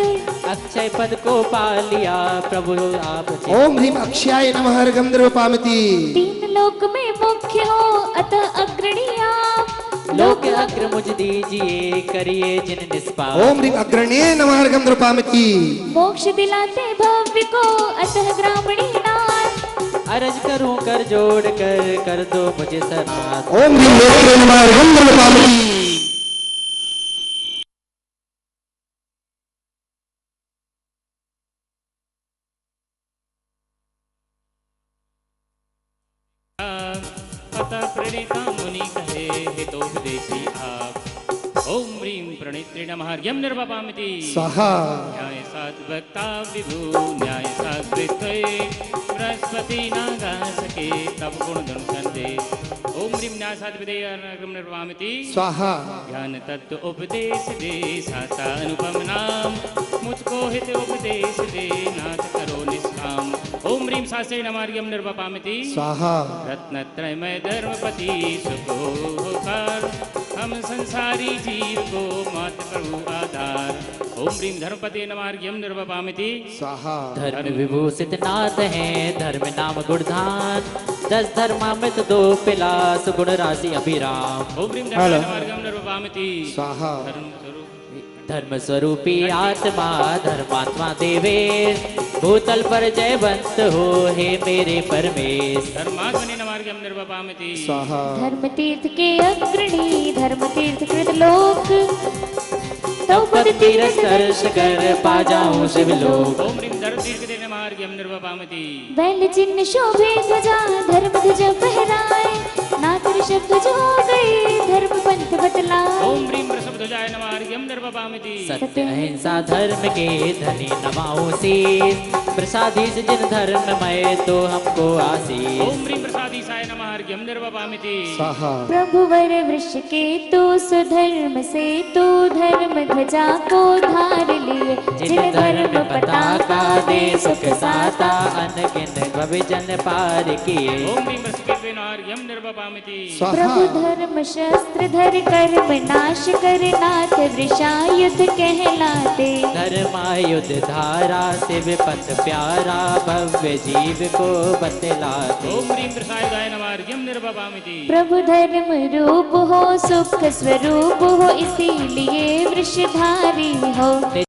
अक्षय पद को पा लिया प्रभु आप। ओम ह्रीं अक्षयाय नमः अर्घम निर्विपामिति। तीन लोक में मुख्य हो अतः अग्रणी आप, लोक अग्र मुझ दीजिए करिए जिन निष्पाप। ओम ह्रीं अग्रण्ये नमः अर्घम निर्विपामिति। मोक्ष दिलाते भव्य को अतः ग्रामणी नाथ, अर्ज करूं कर जोड़ कर दो मुझे सनाथ। ओम ह्रीं लोके नमः अर्घम निर्विपामिति। अतः प्रणीता मुनि कहे हितोपदेशी आप। ओम ह्रीं प्रणेत्रे नमः अर्घ्यं निर्वपामिति। स्वाहा। न्याय सात्वक्ता विभु न्याय सात्वित्वे, बृहस्पति नागा सके तब गुण धन संदे। ओम ह्रीं न्याय सात्विदे अर्घ्यं निर्वपामिति। स्वाहा। ज्ञान तत्व उपदेश दे साचा अनुपम नाम, मुझको हित उपदेश दे नाथ करो निष्काम। ओम ह्रीं शास्त्रे नमः अर्घ्यं निर्वपामिति। स्वाहा। रत्नत्रयमय धर्मपति सुखो होकार, हम संसारी जीव को मात प्रभु आधार। ओम ह्रीं धर्मपते नमः अर्घ्यं निर्वपामिति। स्वाहा। धर्म विभूषित नाथ है धर्म नाम गुणधान, 10 धर्मामृत 2 पिला सुगुण राशि अभिराम। ओम ह्रीं धर्मपते नमः अर्घ्यं निर्वपामिति। स्वाहा। धर्म स्वरूपी आत्मा धर्मात्मा देवेश, भूतल पर जयवंत हो हे मेरे परमेश। धर्मात्मने नमः अर्घ्यं निर्वपामिति। स्वाहा। धर्म तीर्थ के अग्रणी धर्म तीर्थ कृत लोक, तो पद तीरथ दर्श कर पा जाऊं शिवलोक। ओम ह्रीं दर्दीर्घते मार्ग्यम निर्वपामति। बैल चिन्ह शोभे ध्वजा धर्म ध्वजा फहराए, नाथ ऋषभ ध्वज हो गई धर्म पंथ बतलाए। ओम ह्रीं वृषभध्वजाय नमः मार्ग्यम निर्वपामति। सत्य अहिंसा धर्म के धनी नमाओ शीस, प्रसादीस जिन धर्म में तो हमको आशीष। ओम ह्रीं प्रसादीसाय नमः मार्ग्यम निर्वपामति। स्वाहा। प्रभु वर वृष के तो सुधर्म से तो धर्म ध्वजा को धार लिए, जिन धर्म पताका दे सुख साता, अनगिन भविजन पार किए। ओम ह्रीं वृषकेतवे नमः मार्ग्यम निर्वपामति। प्रभु धर्म शस्त्र धर कर्म नाश कर, नाथ वृषायुध कहलाते। धर्मायुध धारा शिव पथ प्यारा, भव्य जीव को बतलाते। ओम ह्रीं वृषायुधाय नमः मार्ग्यम निर्वपामति। प्रभु धर्म रूप हो सुख स्वरूप हो, इसीलिए वृषधारी हो।